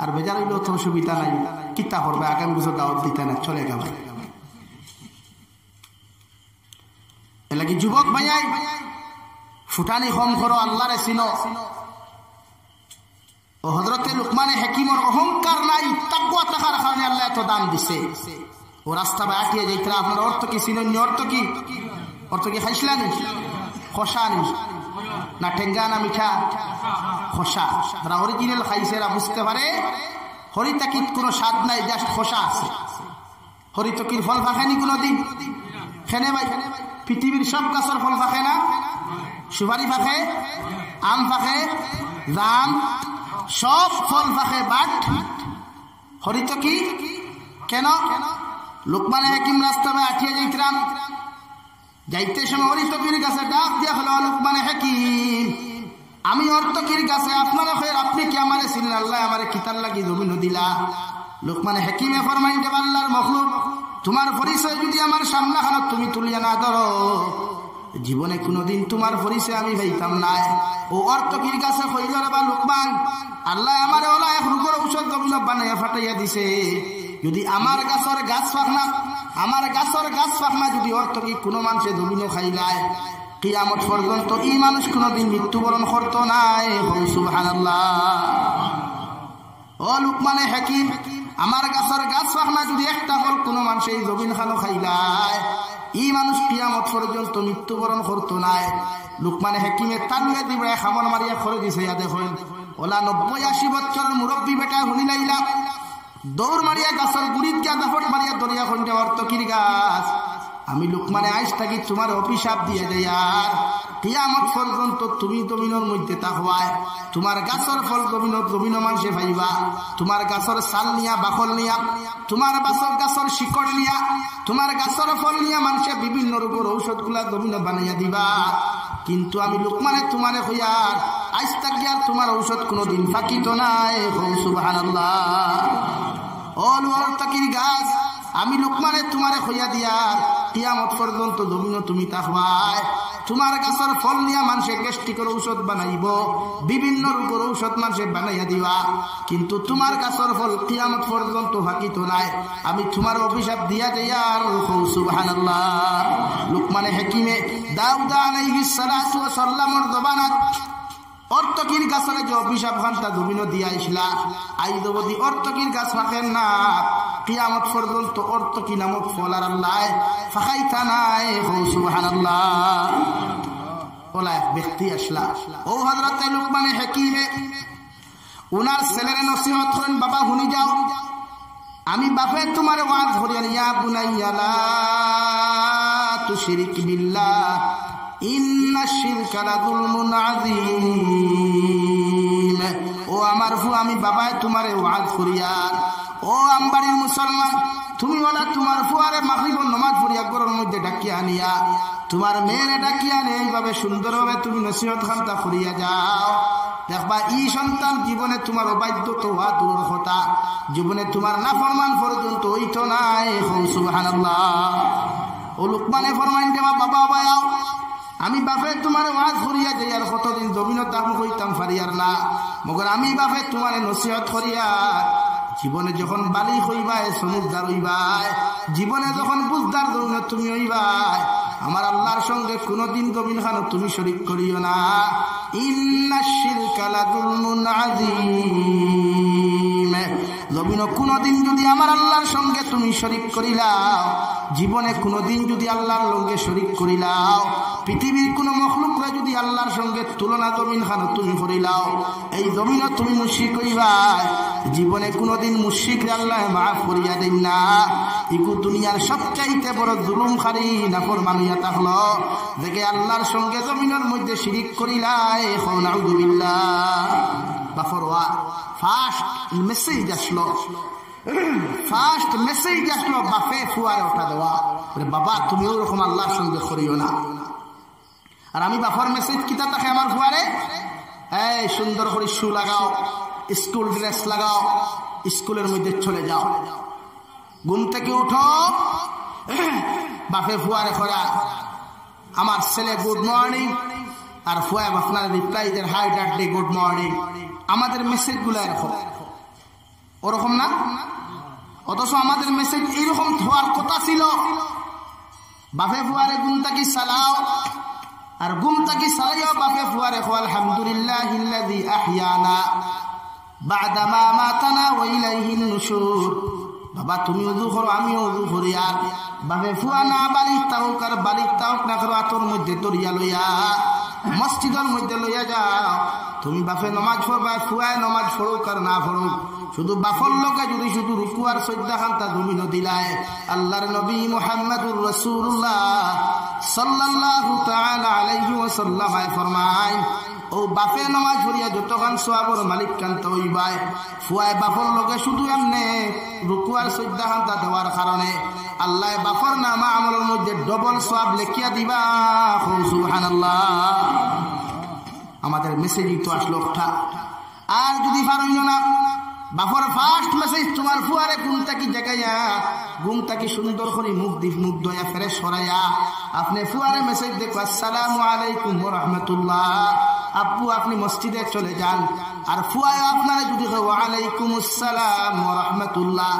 আর বেজার হইলেও তো সুবিধা নাই, কিতা করবে, আগামী বছর দাওয়াত দিতে না, চলে গেল। এর লাগে যুবক ভাইয়াই ফুটানি কম করো, আল্লাহরে চিনো। ও হযরতে লুকমানে হাকিমর অহংকার নাই, তাকওয়া থাকার কারণে আল্লাহ এত দান দিছে। ও রাস্তা বা আটিয়ে যাইতরা, আপনার অর্থ কি চিনেন? অর্থ কি? অর্থ কি খাইছিলানি? খসানি না ঠেঙ্গা না মিঠা? খসা। যারা অরিজিনাল খাইছে এরা বুঝতে পারে হরিতাকির কোনো স্বাদ নাই, জাস্ট খসা আছে। হরিতকির ফল ফাঁকেনি কোনোদিন? খেনে ভাই, পৃথিবীর সব গাছের ফল ফাঁকে না? সুপারি ফাঁকে, আম ফাঁকে, জাম, সব ফল ফাঁকে, বাট হরিতকি কেন? লোকমানে হাকিম রাস্তা বা আঠিয়ে যাইতরাম, যাইতে সময় হরিতকির কাছে ডাক দিয়া হলো, লোকমানে হাকিম আমি অর্থকির কাছে আপনারা ফের আপনি কি আমারে চিনেন? আল্লাহ আমারে কিতার লাগি জমিন দিলা। লোকমান হাকিমে ফরমাইন যে আল্লাহর মখলুক, তোমার পরিচয় যদি আমার সামনে খানো তুমি তুলিয়া না ধরো, জীবনে কোনোদিন তোমার পরিচয় আমি পাইতাম না। ও অর্থকির কাছে কইল রে বা লোকমান, আল্লাহ আমারে ওলা এক রোগের ঔষধ জমিন বানাইয়া ফাটাইয়া দিছে, যদি আমার গাছের গাছ ফাঁকনা যদি অর্থকি কোনো মানুষে জমিনও খাইলায়, কিয়ামত পর্যন্ত এই মানুষ কোনোদিন মৃত্যুবরণ করতো নাই। সুবহানাল্লাহ। ও লোকমানে হাকিম, আমার গাছের গাছ ফাঁকনা যদি একটা ফল কোনো মানুষ এই জমিন খানো খাইলায়, এই মানুষ কিয়ামত পর্যন্ত মৃত্যুবরণ করতো নাই। লোকমানে হাকিমে তালুয়ে দিবে খামর মারিয়া করে দিছে। দেখেন ওলা 90-80 বছর মুরব্বী বেটা শুনি লাইলা দৌড় মারিয়া গাছের গুড়িত গিয়া দাফট মারিয়া দরিয়া খন্ডে অর্থকির গাছ, আমি লোকমানে আইস থাকি তোমার অভিশাপ দিয়ে দেয়, আর কিয়ামত পর্যন্ত তুমি জমিনের মধ্যে তাকওয়ায় তোমার গাছের ফল জমিন মানুষে পাইবা, তোমার গাছের ছাল নিয়া বাকল নিয়া, তোমার গাছের শিকড় নিয়া, তোমার গাছের ফল নিয়া মানুষে বিভিন্ন রোগের ঔষধ গুলা জমিন বানাইয়া দিবা। কিন্তু আমি লোকমানে তোমারে হইয়ার আইস থাকি আর তোমার ঔষধ কোনোদিন ফাঁকিত নাই। সুবহানাল্লাহ। ও অর্থকির গাছ, আমি লোকমানে তোমারে হইয়া দিয়ার কিয়ামত পর্যন্ত জমিন তুমি তাকওয়ায় তোমার গাছের ফল নিয়া মানুষের গ্যাস্ট্রিকের ঔষধ বানাইব, বিভিন্ন রোগের ঔষধ মানুষের বানাইয়া দিবা, কিন্তু তোমার গাছের ফল কিয়ামত পর্যন্ত ফাঁকিত নাই। আমি তোমার অভিশাপ দিয়া দেয়ার। সুবহানাল্লাহ। লোকমানে হাকিমে দাউদ আলাইহিস সালাতু ওয়াস সালামের জবানত অর্থকির গাছের যে অভিশাপ ঘন্টা জমিন দিয়া আইসলা, আই যদি অর্থকির গাছ ফাঁকেন না, কিয়ামত পর্যন্ত অর্থকি নামক ফল আর আল্লাহ ফাঁকাইতা নাই। সুবহানাল্লাহ। ওলা এক ব্যক্তি আসলা, ও হযরত লোকমানে হাকিমে উনার ছেলের নসিহত করেন, বাবা শুনি যাও, আমি বাপে তোমার ওয়াজ করিয়া, ইয়া বুনাইয়া লা তুশরিক বিল্লাহ ইন্নাশ শিরকা লাযুলমুন আযীম। ও আমার ফু, আমি বাবায় তোমারে ওয়াজ করিয়া, ও আমবাড়ির মুসলমান, তুমি ওলা তোমার ফুয়ারে মাগরিবের নামাজ পড়িয়া ঘরের মধ্যে ডাকিয়া আনিয়া, তোমার মেয়েরে ডাকিয়া আনে, এইভাবে সুন্দরভাবে তুমি নসিহত খান্তা করিয়া যাও। দেখবা এই সন্তান জীবনে তোমার অবাধ্য তো হওয়া দূরের কথা, জীবনে তোমার নাফরমান পর্যন্ত হইতো নাই। সুবহানাল্লাহ। ও লোকমানে ফরমাইন দেবা, বাবা বায়াও, আমি বাপে তোমার ওয়াজ করিয়া যাই আর কতদিন জমিনত দাম কইতাম পারিয়ার না, মগর আমি বাপে তোমার নসিহত করিয়া জীবনে যখন বালি হইবাই সমুদ্র হইবাই, জীবনে যখন বুঝদার জমিন তুমি হইবাই, আমার আল্লাহর সঙ্গে কোনদিন জমিন খানো তুমি শরীক করিও না। ইন্নাশ শিরকা লাযুলমুন আযীম। জমিন কোনদিন যদি আমার আল্লাহর সঙ্গে তুমি শরীক করিলাও, জীবনে কোনদিন যদি আল্লাহর সঙ্গে শরীক করিলাও, পৃথিবীর কোন মখলুকরা যদি আল্লাহর সঙ্গে তুলনা জমিন খানো তুমি করিলাও, এই জমিনও তুমি মুশরিক হইবাই। জীবনে কোনদিন মুশরিকরে আল্লাহ মাফ করিয়া দেন না। ইকু দুনিয়ার সবচাইতে বড় জুলুমখারি নাফরমানিয়া তাহলো দেখে আল্লাহর সঙ্গে জমিনের মধ্যে শিরিক করিলাই। নাউযুবিল্লাহ। বাফরওয়া ফার্স্ট মেসেজ আসলো, বাপে ফুয়ারে ওঠা দেওয়া, বাবা তুমি ওরকম আল্লাহর সঙ্গে করিও না। আর আমি বাফার মেসেজ কিতা থাকে আমার ফুয়ারে, এই সুন্দর করে শু লাগাও, স্কুল ড্রেস লাগাও, স্কুলের মধ্যে চলে যাও, ঘুম থেকে উঠো, বাপে ফুয়ারে খরা আমার ছেলে গুড মর্নিং, আর ফুয়া আপনার রিপ্লাই দেন হাই ডাডলি গুড মর্নিং। আমাদের মেসেজ গুলো এরকম, ওরকম না? অথচ আমাদের মেসেজ এইরকম হওয়ার কথা ছিল, বাপে ফুয়ারে ঘুম থেকে সালাও, আর ঘুম থেকে সালাইও বাপে ফুয়ারে খো আলহামদুলিল্লাহিল্লাযী আহইয়ানা বা'দা মা মাতানা ওয়া ইলাইহিন নুশুর। বাবা তুমি ওযু করো, আমি ওযু করি, আর বাপে ফুয়া না বালিক তাও না করো, আতর মধ্যে দরিয়া লইয়া মসজিদের মধ্যে লইয়া যাও, তুমি বাপে নমাজ পড়বা, ফুয়ায় নমাজ পড়ুক আর না পড়ুক, শুধু বাফর লোকে যদি শুধু রুকু আর সজ্জা খান্তা জমিন দিলায়, আল্লাহর নবী মুহাম্মদুর রাসূলুল্লাহ সাল্লাল্লাহু তাআলা আলাইহি ওয়াসাল্লাম ফরমায়, ও বাপে নমাজ পড়িয়া যতক্ষণ সওয়াবের মালিক কান্ত হইবাই, ফুয়ায় বাফর লোকে শুধু এমনে রুকু আর সজ্জা খান্তা দেওয়ার কারণে আল্লাহ বাফর নামা আমলের মধ্যে ডবল সওয়াব লিখিয়া দিবা। সুবহানাল্লাহ। আমাদের মেসেজই তো আসলো একটা। আর যদি পারইল না বাপর ফার্স্ট মেসেজ তোমার ফুয়ারে ঘুমটা কি জাগাইয়া ঘুমটা কি সুন্দর করে মুখ দয়া ফেরে সরাইয়া আপনি ফুয়ারে মেসেজ দেখো আসসালামু আলাইকুম ওয়া রাহমাতুল্লাহ। আব্বু আপনি মসজিদে চলে যান, আর ফুয়ায় আপনারা যদি ওয়া আলাইকুম আসসালাম ওয়া রাহমাতুল্লাহ।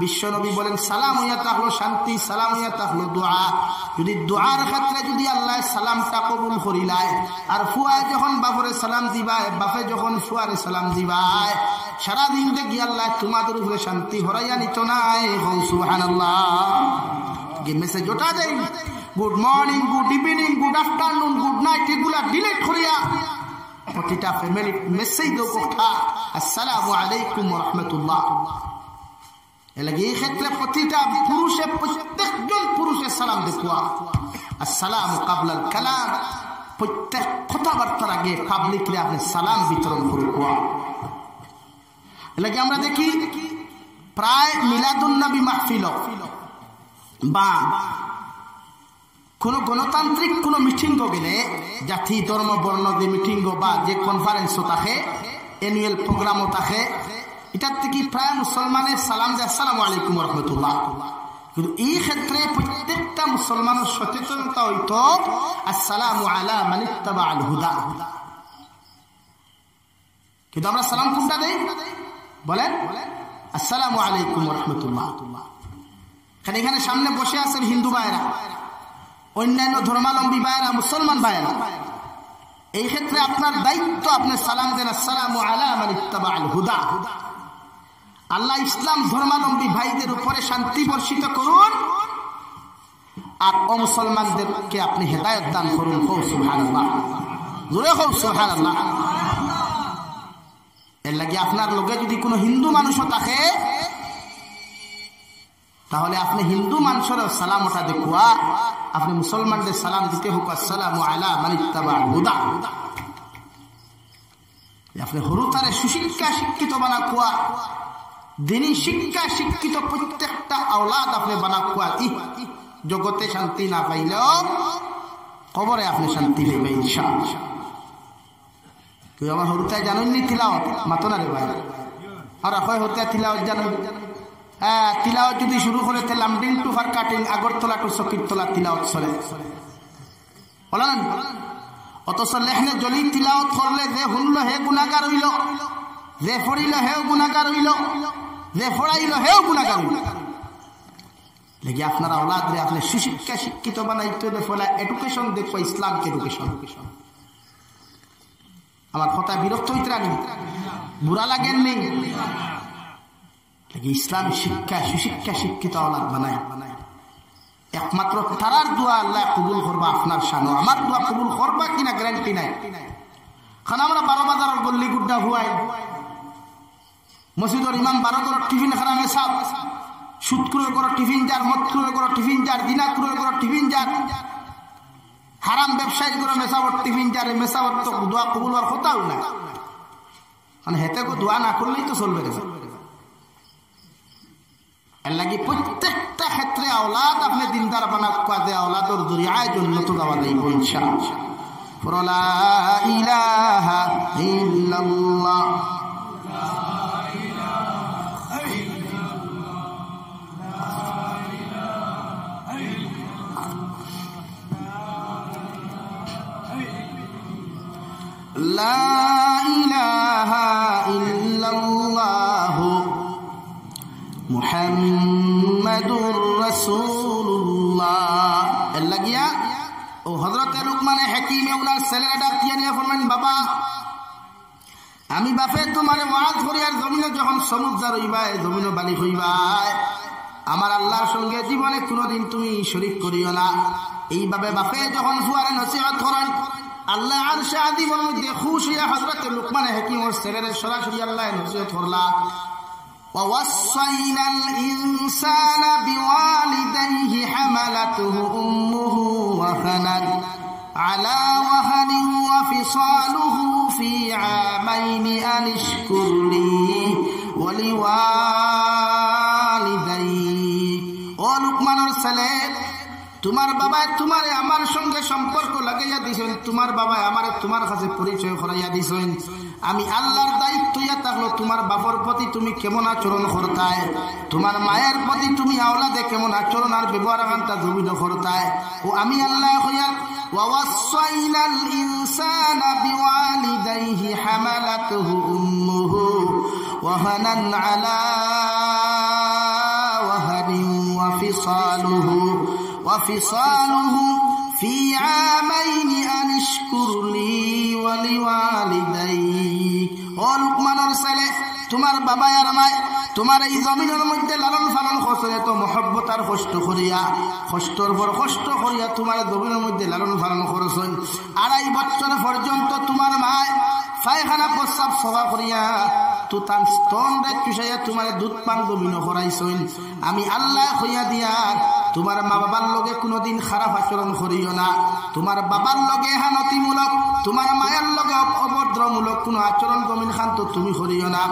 বিশ্বনবী বলেন সালাম হইয়া থাকলো শান্তি, সালাম হইয়া থাকলো দোয়া। যদি দোয়ার ক্ষেত্রে যদি আল্লাহ সালামটা কবুল করিলায়, আর ফুয়ায় যখন বাপরে সালাম দিবায়, বাপে যখন ফুয়ারে সালাম দিবায়, সারাদিন দেখি আল্লাহ তোমাদের উপরে শান্তি হরাইয়া নিত নাই। সুবহানাল্লাহ। মেসেজ ওটা দেয় good morning, good evening, good afternoon, good night, এগুলা ডিলিট করিয়া প্রতিটা ফ্যামিলি মেসেজ দেব কথা আসসালামু আলাইকুম ওয়া রাহমাতুল্লাহ। এলাকি এই ক্ষেত্রে প্রতিটা পুরুষে প্রত্যেকজন পুরুষের সালাম দেখুয়া আসসালামু কাবলাল কালাম। প্রত্যেক কথাবার্তার আগে পাবলিকরে আপনি সালাম বিতরণ করুয়া। এলাকি আমরা দেখি প্রায় মিলাদুন নবী মাহফিল বা কোন গণতান্ত্রিক কোন মিটিং গেলে, জাতি ধর্ম বর্ণ যে মিটিং বা যে কনফারেন্সও থাকে, অ্যানুয়াল প্রোগ্রামও থাকে, এটার থেকে প্রায় মুসলমানের সালাম যে আসসালামু আলাইকুম ওয়া রাহমাতুল্লাহ। কিন্তু এই ক্ষেত্রে প্রত্যেকটা মুসলমানের সচেতনতা হইত আসসালামু আলা মান ইত্তাবাআল হুদা। কিন্তু আমরা সালাম কোনটা দেই বলেন? আসসালামু আলাইকুম ওয়া রাহমাতুল্লাহ। এখানে সামনে বসে আছেন হিন্দু ভাইরা, অন্যান্য ধর্মাবলম্বী ভাইরা, মুসলমান ভাইরা, এই ক্ষেত্রে আপনার দায়িত্ব আপনি সালাম দেন আসসালামু আলা মান ইত্তাবাআল হুদা। আল্লাহ ইসলাম ধর্মাবলম্বী ভাইদের উপরে শান্তি বর্ষিত করুন, আর অমুসলমানদেরকে আপনি হেদায়েত দান করুন। সুবহানাল্লাহ, জোরে হোক সুবহানাল্লাহ। এর লাগি আপনার লোকে যদি কোনো হিন্দু মানুষও থাকে, তাহলে আপনি হিন্দু মানুষের সালাম ওটা দেখুয়া আপনি মুসলমানদের সালাম দিতে হোক আসসালামু আলা মান ইত্তাবাআল হুদা। আপনি হরুতারে সুশিক্ষা শিক্ষিত বানা কুয়া, দিনী শিক্ষা শিক্ষিত প্রত্যেকটা আওলাদ আপনি বানা কুয়া। জগতে শান্তি না পাইলেও কবরে আপনি শান্তি পাইবেন ইনশাআল্লাহ। তুই আমার হরুতায় জানেননি তিলাওয়াত মাতো না রে ভাই, আর হয় হরুতায় তিলাওয়াত জানেন? হ্যাঁ, তিলাওয়াত যদি শুরু করে Lumding to Furkating, Agartala to Sakirtala তিলাওয়াত চলে বলেন। অথচ লেখনে জলি তিলাওয়াত করলে যে শুনল হে গুনাহগার হইল, যে পড়িল হেও গুনাহগার হইল, যে পড়াইল হেও গুনাহগার হইল। লেগে আপনারা আওলাদরে আপনি সুশিক্ষা শিক্ষিত বানাইতে ফলে এডুকেশন দেখো, ইসলামকে এডুকেশন। আমার কথা বিরক্ত হইতে রাখি, বুড়া লাগেন নেই। ইসলাম শিক্ষা সুশিক্ষা শিক্ষিত আওলাদ বানায়, একমাত্র তারার দোয়া আল্লাহ কবুল করবা। আপনার শানো আমার দোয়া কবুল করবা কিনা গ্যারান্টি নাই। কারণ আমরা 12 বাজারের গল্লি গুড্ডা হুয়াই, মসজিদের ইমাম 12 ঘর টিফিন খানা মেসাব, সুদকুরের ঘর টিফিন যার, মদকুরের ঘর টিফিন যার, দিনাকুরের ঘর টিফিন যার, হারাম ব্যবসায়ী করে মেসাবর টিফিন যার। মেসাবর তো দোয়া কবুল হওয়ার কথাও না, মানে হেতে দোয়া না করলেই তো চলবে না। এর লাগি প্রত্যেকটা ক্ষেত্রে আওলাদ আপনি দিনদার বানা কাজে আওলাদর দুনিয়ায় জন্নত দেওয়া লাগবে ইনশাআল্লাহ। লা ইলাহা ইল্লাল্লাহ, লা ইলাহা ইল্লাল্লাহ মুহাম্মাদুর রাসূলুল্লাহ। এর লাগিয়া ও হযরত লুকমান হাকিম ওনার ছেলেটা দিয়ে নিয়ে বললেন, বাবা আমি বাপে তোমারে ওয়াজ করি, আর জমিনে যখন সমুদ্র হইবাই, জমিনে বালি হইবাই, আমার আল্লাহর সঙ্গে জীবনে কোনোদিন তুমি শরীক করিও না। এইভাবে বাপে যখন ফুয়ারে নসিহত করেন, আল্লাহ আরশে আযীমের মধ্যে খুশি হয়ে হযরত লুকমান হাকিম ওর ছেলের সরাসরি আল্লাহ নসিহত করলা, ووصينا الإنسان بوالديه حملته أمه وهنا على وهن وفصاله في عامين أن اشكر لي ولوالديك। ও লুকমানের ছেলে, তোমার বাবা তোমারে আমার সঙ্গে সম্পর্ক লাগাইয়া দিছেন, তোমার বাবা আমারে তোমার কাছে পরিচয় করাইয়া দিছেন। আমি আল্লাহর দায়িত্ব ইয়া থাকলো তোমার বাবার প্রতি তুমি কেমন আচরণ করতায়, তোমার মায়ের প্রতি তুমি আওলাদে কেমন আচরণ আর ব্যবহার আনতা জমিন করতায়। ও আমি আল্লাহ হইয়ার ওয়াসাইনাল ইনসানা বিওয়ালিদাইহি হামালাতুহু উম্মুহু ওয়াহানান আলা ওয়াহানিন ওয়াফিসালুহু ফি আমাইনি আনিশকুর লি ওয়া লিওয়ালিদাইক। ও লুকমানের ছেলে, তোমার বাবা আর আমায় তোমার এই জমিনের মধ্যে লালন পালন করছে, এত মহব্বত আর কষ্ট করিয়া, কষ্টর পর কষ্ট করিয়া তোমার জমিনের মধ্যে লালন পালন করেছেন। 2.5 বছর পর্যন্ত তোমার মায় পায়খানা প্রস্রাব সভা করিয়া তুতান স্তন রে চুষাইয়া তোমার দুধ পান জমিন করাইছেন। আমি আল্লাহ হইয়া দিয়া তোমার মা বাবার লগে কোনোদিন খারাপ আচরণ করিও না। তোমার বাবার লগে হানতিমূলক, তোমার মায়ের লগে অভদ্রমূলক কোন আচরণ জমিন খান তো তুমি করিও না।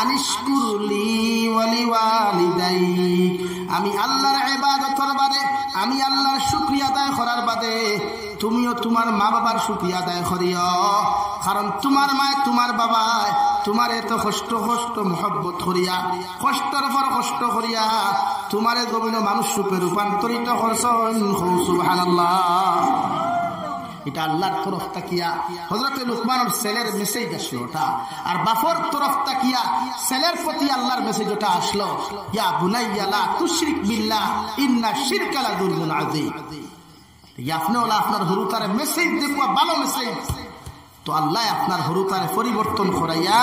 আনিশকুরলি ওয়া লিওয়ালিদাইক। আমি আল্লাহর ইবাদতের বাদে, আমি আল্লাহর শুকরিয়া আদায় করার বাদে তুমিও তোমার মা বাবার শুকরিয়া আদায় করিও। কারণ তোমার মায় তোমার বাবায় তোমার এত কষ্ট মহব্বত করিয়া, কষ্টের পর কষ্ট করিয়া তোমারে জমিন মানুষ রূপে রূপান্তরিত করছেন। সুবহানাল্লাহ। এটা আল্লাহর তরফ তাকিয়া হযরতে লুকমানের ছেলের মেসেজ আসলো ওটা, আর বাপর তরফ তাকিয়া ছেলের প্রতি আল্লাহর মেসেজ ওটা আসলো, ইয়া বুনাইয়া লা তুশরিক বিল্লাহ ইন্না শিরকা লাযুলমুন আযীম। আপনি ওলা আপনার হরুতারে মেসেজ দেখবা, ভালো মেসেজ তো আল্লাহ আপনার হরুতারে পরিবর্তন করাইয়া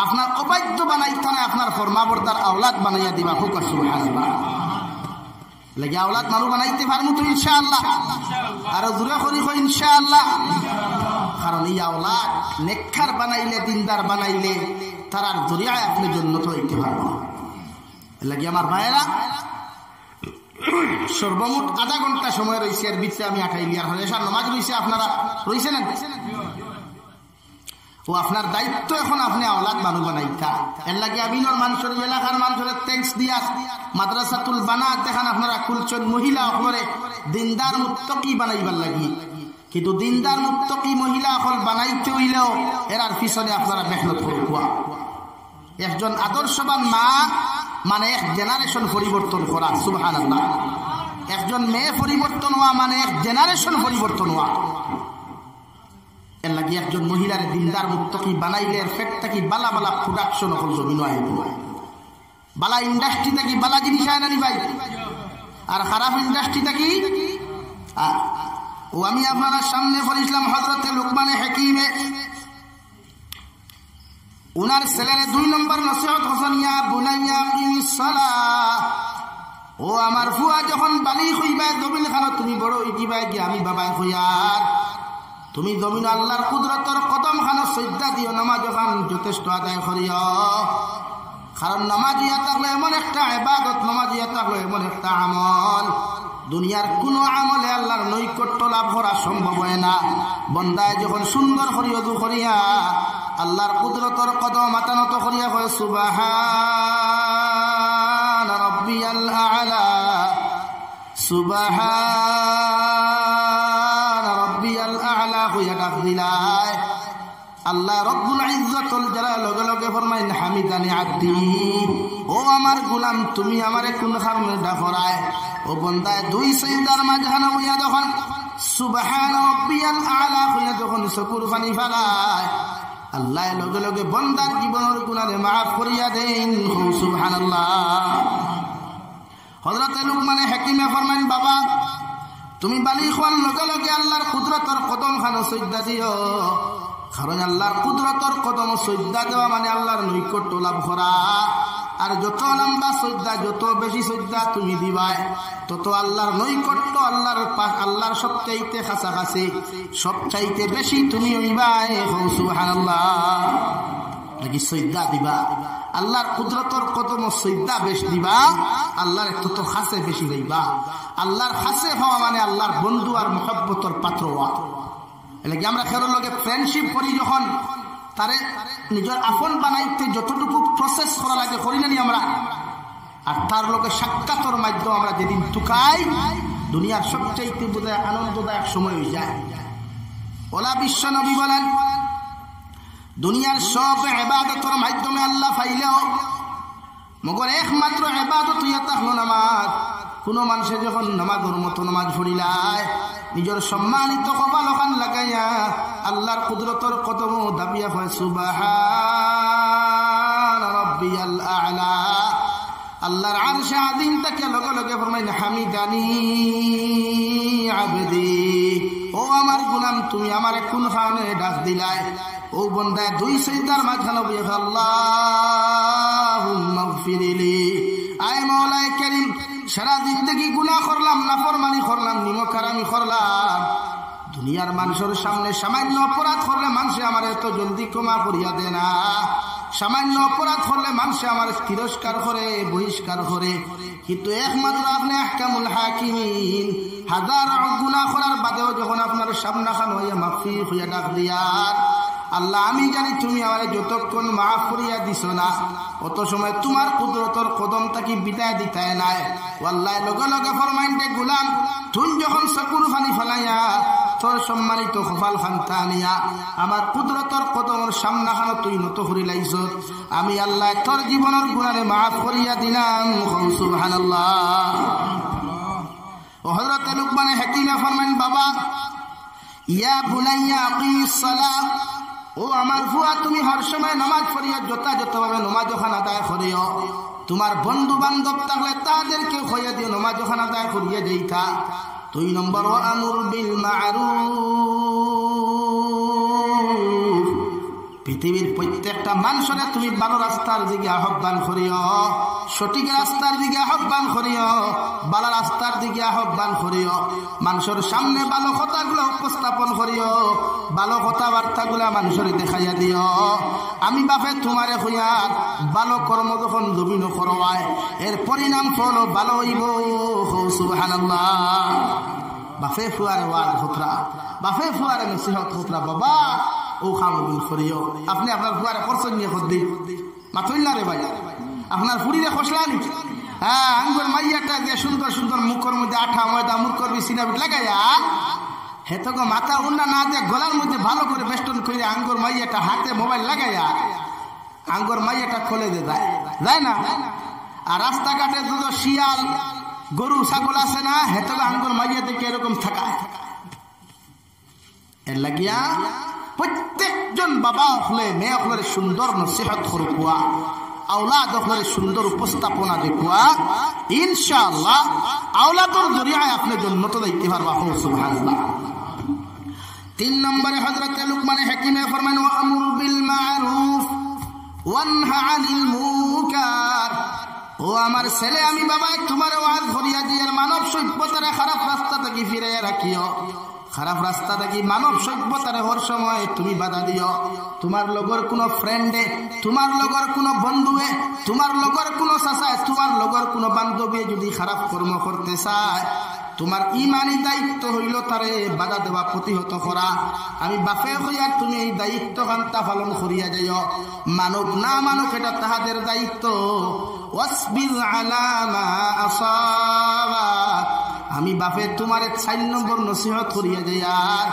আপনার অবাধ্য বানাইতে না, আপনার ফরমাবরদার আওলাদ বানাইয়া দিবা। হোক সুবহানাল্লাহ। লাগে আওলাদ মানুষ বানাইতে পারবো তো ইনশাআল্লাহ, আরো দূরে করি ইনশাআল্লাহ। কারণ এই আওলাদ নেককার বানাইলে, দিনদার বানাইলে তারার জরিয়ায় আপনি জান্নাত হইতে পারবেন। লাগে আমার ভাইয়েরা, সর্বমোট আধা ঘন্টা সময় রয়েছে, এর ভিতরে আমি আঠাইলি আর এসার নামাজ রয়েছে, আপনারা রয়েছে না? ও আপনার দায়িত্ব এখন আপনি আওলাদ মানুষ বানাইতা। এর লাগে আমিনর মানুষের এলাকার মানুষের ট্যাক্স দিয়া মাদ্রাসাতুল বানাত দেখান আপনারা খুলছেন, মহিলা আপনারে দিনদার মুত্তাকি বানাইবার লাগি। কিন্তু দিনদার মুত্তাকি মহিলা এখন বানাইতে হইলেও এরার পিছনে আপনারা মেহনত করবা। একজন আদর্শবান মা মানে এক জেনারেশন পরিবর্তন করা। সুবহানাল্লাহ। একজন মেয়ে পরিবর্তন হওয়া মানে এক জেনারেশন পরিবর্তন হওয়া। এর লাগে একজন মহিলার দিনদার মুত্তাকি বানাইলে এর ফেটটা কি বালা বালা প্রোডাকশন হল জমিন আইব, বালা ইন্ডাস্ট্রি থাকি বালা জিনিস আয় না নি ভাই, আর খারাপ ইন্ডাস্ট্রি থাকি। ও আমি আপনার সামনে বলেছিলাম হযরতে লুকমানে হাকিমে উনার ছেলের 2 নম্বর নসিহত হোসেন, ইয়া বুনাইয়া আকিমিস সালাহ। ও আমার ফুয়া যখন বালি হইবা জমিন খানো তুমি বড় ইকিবা কি আমি বাবাই হইয়ার, তুমি জমিন আল্লাহর কুদরতর কদম খানো সজ্জা দিও, নামাজ খান যথেষ্ট আদায় করিও। কারণ নামাজিয়া থাকলে এমন একটা ইবাদত, নামাজিয়া থাকলে এমন একটা আমল, দুনিয়ার কোন আমলে আল্লাহর নৈকট্য লাভ করা সম্ভব হয় না। বন্দায় যখন সুন্দর করিয়া দু করিয়া আল্লাহর কুদরতর কদম মাতানত করিয়া কয় সুবহান রাব্বিয়াল আ'লা, সুবহান রাব্বিয়াল আ'লা কইয়া ডাক দিলায়, আল্লাহ রব্বুল ইজ্জতুল জালাল লগে লগে ফরমাইন হামিদানি আব্দি। ও আমার গোলাম তুমি আমারে কোন কারণে ডাকরায়? ও বান্দায় 2 সিজদার মাঝখানে হইয়া যখন সুবহান রাব্বিয়াল আ'লা কইয়া যখন চকুর পানি ফেলায়, আল্লাহ লগে লগে বান্দার জীবনের গুনাহে মাফ করিয়া দেন। সুবহানাল্লাহ। হযরত লুকমান হাকিমে ফরমাইন বাবা তুমি বালি খাওয়ার লগে লগে আল্লাহর কুদরতের কদম খানো সজদা দিও। কারণ আল্লাহর কুদরতের কদম সজদা দেওয়া মানে আল্লাহর নৈকট্য লাভ করা। আর যত লম্বা সজদা, যত বেশি সজদা তুমি দিবাই তত আল্লাহর নৈকট্য, আল্লাহর সবচাইতে কাছাকাছি, সবচাইতে বেশি তুমি হইবাই। সুবহানাল্লাহ। নাকি সজদা দিবা আল্লাহর কুদরতের কদম সজদা বেশি দিবা, আল্লাহর তত কাছে বেশি হইবা। আল্লাহর কাছে হওয়া মানে আল্লাহর বন্ধু আর মহব্বতের পাত্র হওয়া। এলাকি আমরা খেরোর লগে ফ্রেন্ডশিপ করি, যখন তারে নিজের আপন বানাইতে যতটুকু প্রসেস করা লাগে করি না নি আমরা, আর তার লগে সাক্ষাতের মাধ্যমে আমরা যেদিন টুকাই দুনিয়ার সবচেয়ে বোধহয় আনন্দদায়ক সময় হয়ে যায়। ওলা বিশ্ব নবী বলেন, দুনিয়ার সব ইবাদতের মাধ্যমে আল্লাহ পাইলেও মগর একমাত্র ইবাদত হইয়া থাকলো নামাজ। কোন মানুষে যখন নামাজের মতো নামাজ পড়িলায় নিজের সম্মানিত কপাল ওখান লাগাইয়া আল্লাহর কুদরতর কদম দাবিয়া হয় সুবহান রাব্বিয়াল আ'লা। আল্লাহর আরশে আযীম থেকে লগে লগে ফরমাইন হামিদানি আবদি, ও আমার গোলাম তুমি আমারে কোন খানে ডাক দিলাই। ও বন্দায় দুই সিজদার মাঝখানে বসে আল্লাহুম্মা গফিরলি, আয় মাওলায়ে কারীম সারা জিন্দেগি গুনাহ করলাম, নাফরমানি করলাম, নিমকহারামি করলাম। দুনিয়ার মানুষের সামনে সামান্য অপরাধ করলে মানুষে আমার এত জলদি ক্ষমা করিয়া দেয় না। সামান্য অপরাধ করলে মানুষে আমার তিরস্কার করে, বহিষ্কার করে। কিন্তু একমাত্র আপনি আহকামুল হাকিমিন, হাজার গুনাহ করার বাদেও যখন আপনার সামনাখান হইয়া মাফি হইয়া ডাক দিয়ার, আল্লাহ আমি জানি তুমি আমার যতক্ষণ মাফ করিয়া দিছ না অত সময় তোমার কুদরতর কদম তাকে বিদায় দিতায় নাই। আল্লাহ লগে লগে ফরমাইতে গোলাম তুই যখন চকুর ফানি ফেলাইয়া তোর সম্মানিত কপাল খান্তা আনিয়া আমার কুদরতর কদমের সামনাখানো তুই নত করি লাইছ, আমি আল্লাহ তোর জীবনের গুনাহে মাফ করিয়া দিলাম। সুবহানাল্লাহ। ও হযরত লুকমান হাকিমে ফরমান, বাবা ইয়া বুনাইয়া আকিমিস সালাহ, ও আমার ফুয়া তুমি হর সময় নামাজ পড়িয়া যথাযথভাবে নামাজ ওখান আদায় করিও। তোমার বন্ধু বান্ধব থাকলে তাদেরকে কইয়া দিও নামাজ ওখান আদায় করিয়া যাইতা। 2 নম্বর ওয়া আমুর বিল মা'রুফ, পৃথিবীর প্রত্যেকটা মানুষের তুমি ভালো রাস্তার দিকে আহ্বান করিও, সঠিক রাস্তার দিকে আহ্বান করিও, ভালো রাস্তার দিকে আহ্বান করিও। মানুষের সামনে ভালো কথাগুলো উপস্থাপন করিও, ভালো কথাবার্তাগুলা মানুষের দেখাইয়া দিও। আমি বাপে তোমারে হইয়া ভালো কর্ম যখন জমিন করবায় এর পরিণাম ফল ভালো হইব। সুবহানাল্লাহ। বাপে ফুয়ারে ওয়াজ হতরা, বাপে ফুয়ারে নসিহত হতরা, বাবা ও খামুল করিও। আপনি আপনার ফুয়ারে করছেন নিয়ে খদ্দি মাথইল না রে ভাই, আপনার ফুড়িরে খসলানি। হ্যাঁ, আঙ্গুর মাইয়াটা যে সুন্দর সুন্দর মুখের মধ্যে আঠা ময়দা মুখের সিনাবিট লাগাইয়া হেতক মাথা উন্না না দিয়ে গলার মধ্যে ভালো করে বেষ্টন করে আঙ্গুর মাইয়াটা হাতে মোবাইল লাগাইয়া আঙ্গুর মাইয়াটা খুলে দিয়ে যায়, যায় না? আর রাস্তাঘাটে যদি শিয়াল গরু ছাগল আছে না, হেতক আঙ্গুর মাইয়া থেকে এরকম থাকা। এর লাগিয়া প্রত্যেকজন বাবা হলে মেয়ে হলে সুন্দর নসিহত করুয়া, আওলাদ হলে সুন্দর উপস্থাপনা দেখুয়া, ইনশাআল্লাহ আওলাদর জরিয়ায় আপনি জান্নাতে যাইতে পারবা। সুবহানাল্লাহ। 3 নম্বরে হযরত লুকমান হাকিমে ফরমান, ওয়া আমুর বিল মা'রুফ ওয়ানহা আনিল মুনকার। ও আমার ছেলে, আমি বাবা তোমার ওয়াজ করিয়া দিয়ার মানব সভ্যতার খারাপ রাস্তা থেকে ফিরাইয়া রাখিও। খারাপ রাস্তা থেকে মানব সভ্যতার হর সময় তুমি বাধা দিও। তোমার লগর কোনো ফ্রেন্ডে, তোমার লগর কোনো বন্ধুয়ে, তোমার লগর কোনো চাচায়, তোমার লগর কোনো বান্ধবী যদি খারাপ কর্ম করতে চায়, তোমার ইমানি দায়িত্ব হইল তারে বাধা দেওয়া, প্রতিহত করা। আমি বাপে হইয়া তুমি এই দায়িত্ব কান্তা পালন করিয়া যাইও। মানব না মানব এটা তাহাদের দায়িত্ব। ওয়াসবির আলা মা আসাবাক, আমি বাপে তোমার 4 নম্বর নসিহত করিয়া যাই। আর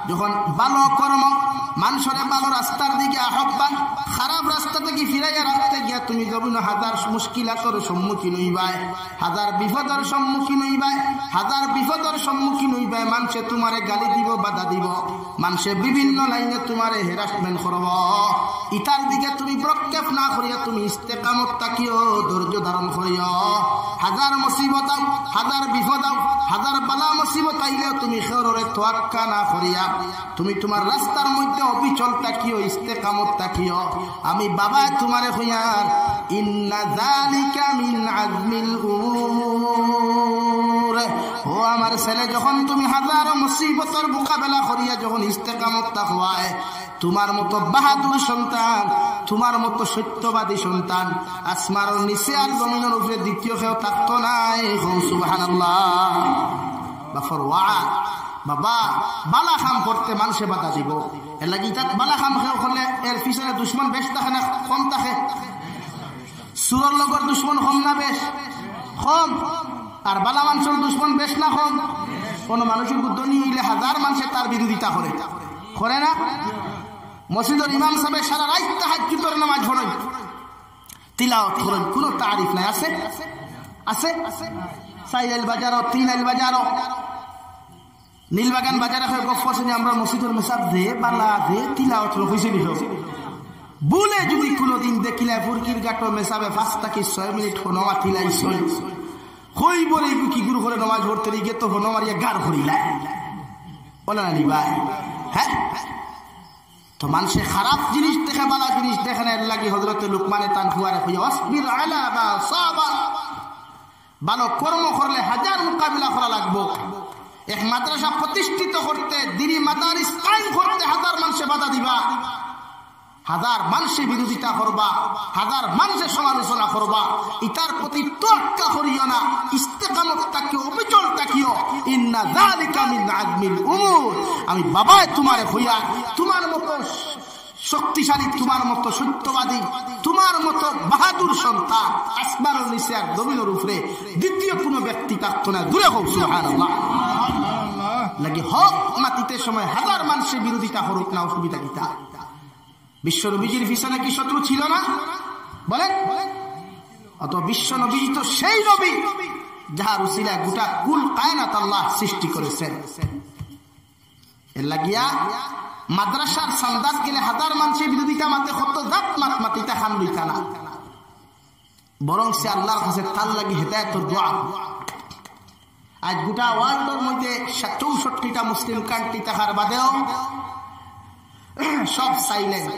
যখন ভালো কর্ম মানুষের ভালো রাস্তার দিকে আহ্বান, খারাপ রাস্তা থেকে ফিরাইয়া রাখতে গিয়া তুমি যখন হাজার মুশকিলাতের সম্মুখীন হইবাই, হাজার বিপদের সম্মুখীন হইবাই, হাজার বিপদের সম্মুখীন হইবাই। মানুষে তোমারে গালি দিব, বাধা দিব, মানুষে বিভিন্ন লাইনে তোমারে হেরাসমেন্ট করব। ইটার দিকে তুমি প্রক্ষেপ না করিয়া তুমি ইস্তেকামত তাকিও, ধৈর্য ধারণ করিও। হাজার মুসিবত, হাজার বিপদ, হাজার বালা মুসিবত আইলেও তুমি খেররে তোয়াক্কা না করিয়া তুমি তোমার রাস্তার মধ্যে অবিচল তাকিও, ইস্তেকামত তাকিও। আমি বাবা তোমারে কইয়ার, ইন্না যালিকা মিন আজমিল উমুর। ও আমার ছেলে, যখন তুমি হাজার মুসিবতের মোকাবেলা করিয়া যখন ইস্তেকামত তাকওয়ায়, তোমার মতো বাহাদুর সন্তান, তোমার মতো সত্যবাদী সন্তান আসমার নিচে আর জমিনের উপরে দ্বিতীয় কেউ থাকতো নাই। সুবহানাল্লাহ। বাফর ওয়াজ, বাবা বালা খাম করতে মানুষে বাধা দিব। এর লাগি তাত বালা খাম করলে এর পিছনে দুশ্মন বেশ থাকে না কম থাকে? সুরের লগর দুশ্মন কম না বেশ? কম। আর বালা মানুষের দুশ্মন বেশ না কম। কোন মানুষের ধনী হইলে হাজার মানুষের তার বিরোধিতা করে না? মসজিদের ইমাম সাহেব সারা রাত তাহাজ্জুদের নামাজ পড়েন, তিলাওয়াত করেন, কোনো তারিফ নাই। আছে 4 আইল বাজারও 3 আইল বাজারও নীলবাগান বাজারে গপ্প শুনি আমরা মসজিদের মেসাব দে বালা দে তিলাওয়াত হইছে নিল। বলে যদি কোনোদিন দেখিলে ফুরকির গাটো মেসাবে 5 থেকে 6 মিনিট নমা তিলাই সই হই বলে কি গুরু করে নমাজ পড়তে গে তো নমারিয়া গার করিলা বলে না ভাই। হ্যাঁ, তো মানুষে খারাপ জিনিস দেখে ভালো জিনিস দেখে না। এর লাগে হযরতে লুকমানে তান হুয়ারে কই আসবির আলা মা সাবা, ভালো কর্ম করলে হাজার মোকাবিলা করা লাগবে। এক মাদ্রাসা প্রতিষ্ঠিত করতে, দিনী মাদারিস কায়েম করতে হাজার মানুষে বাধা দিবা, হাজার মানুষের বিরোধিতা করবা, হাজার মানুষের সমালোচনা করবা। ইতার প্রতি তোয়াক্কা করিও না, ইস্তেকামত তাকিও, অবিচল তাকিও। ইন্না যালিকা মিন আজমিল উমুর। আমি বাবায় তোমারে হইয়া তোমার মতো শক্তিশালী, তোমার মতো সত্যবাদী, তোমার মতো বাহাদুর সন্তান আসমানের নিচে আর জমিনের উপরে দ্বিতীয় কোনো ব্যক্তি থাকতো না। দূরে হোক সুবহানাল্লাহ। লাগে হক মাতিতে সময় হাজার মানুষের বিরোধিতা করুক না, অসুবিধা কিতা? বিশ্ব নবীজির পিছনে কি শত্রু ছিল না? বলেন। অত বিশ্ব নবী তো সেই নবী যাহার উসিলায় গোটা কুল কায়নাত আল্লাহ সৃষ্টি করেছেন। এর লাগিয়া মাদ্রাসার সান্দাজ গেলে হাজার মানুষের বিরোধিতা মাতে কত জাত মাতিতে খান লইতা না, বরং সে আল্লাহর কাছে তার লাগি হেদায়েতের দোয়া। আজ গোটা ওয়ার্ল্ডের মধ্যে 64টা মুসলিম কান্ট্রি থাকার বাদেও সব সাইলেন্ট।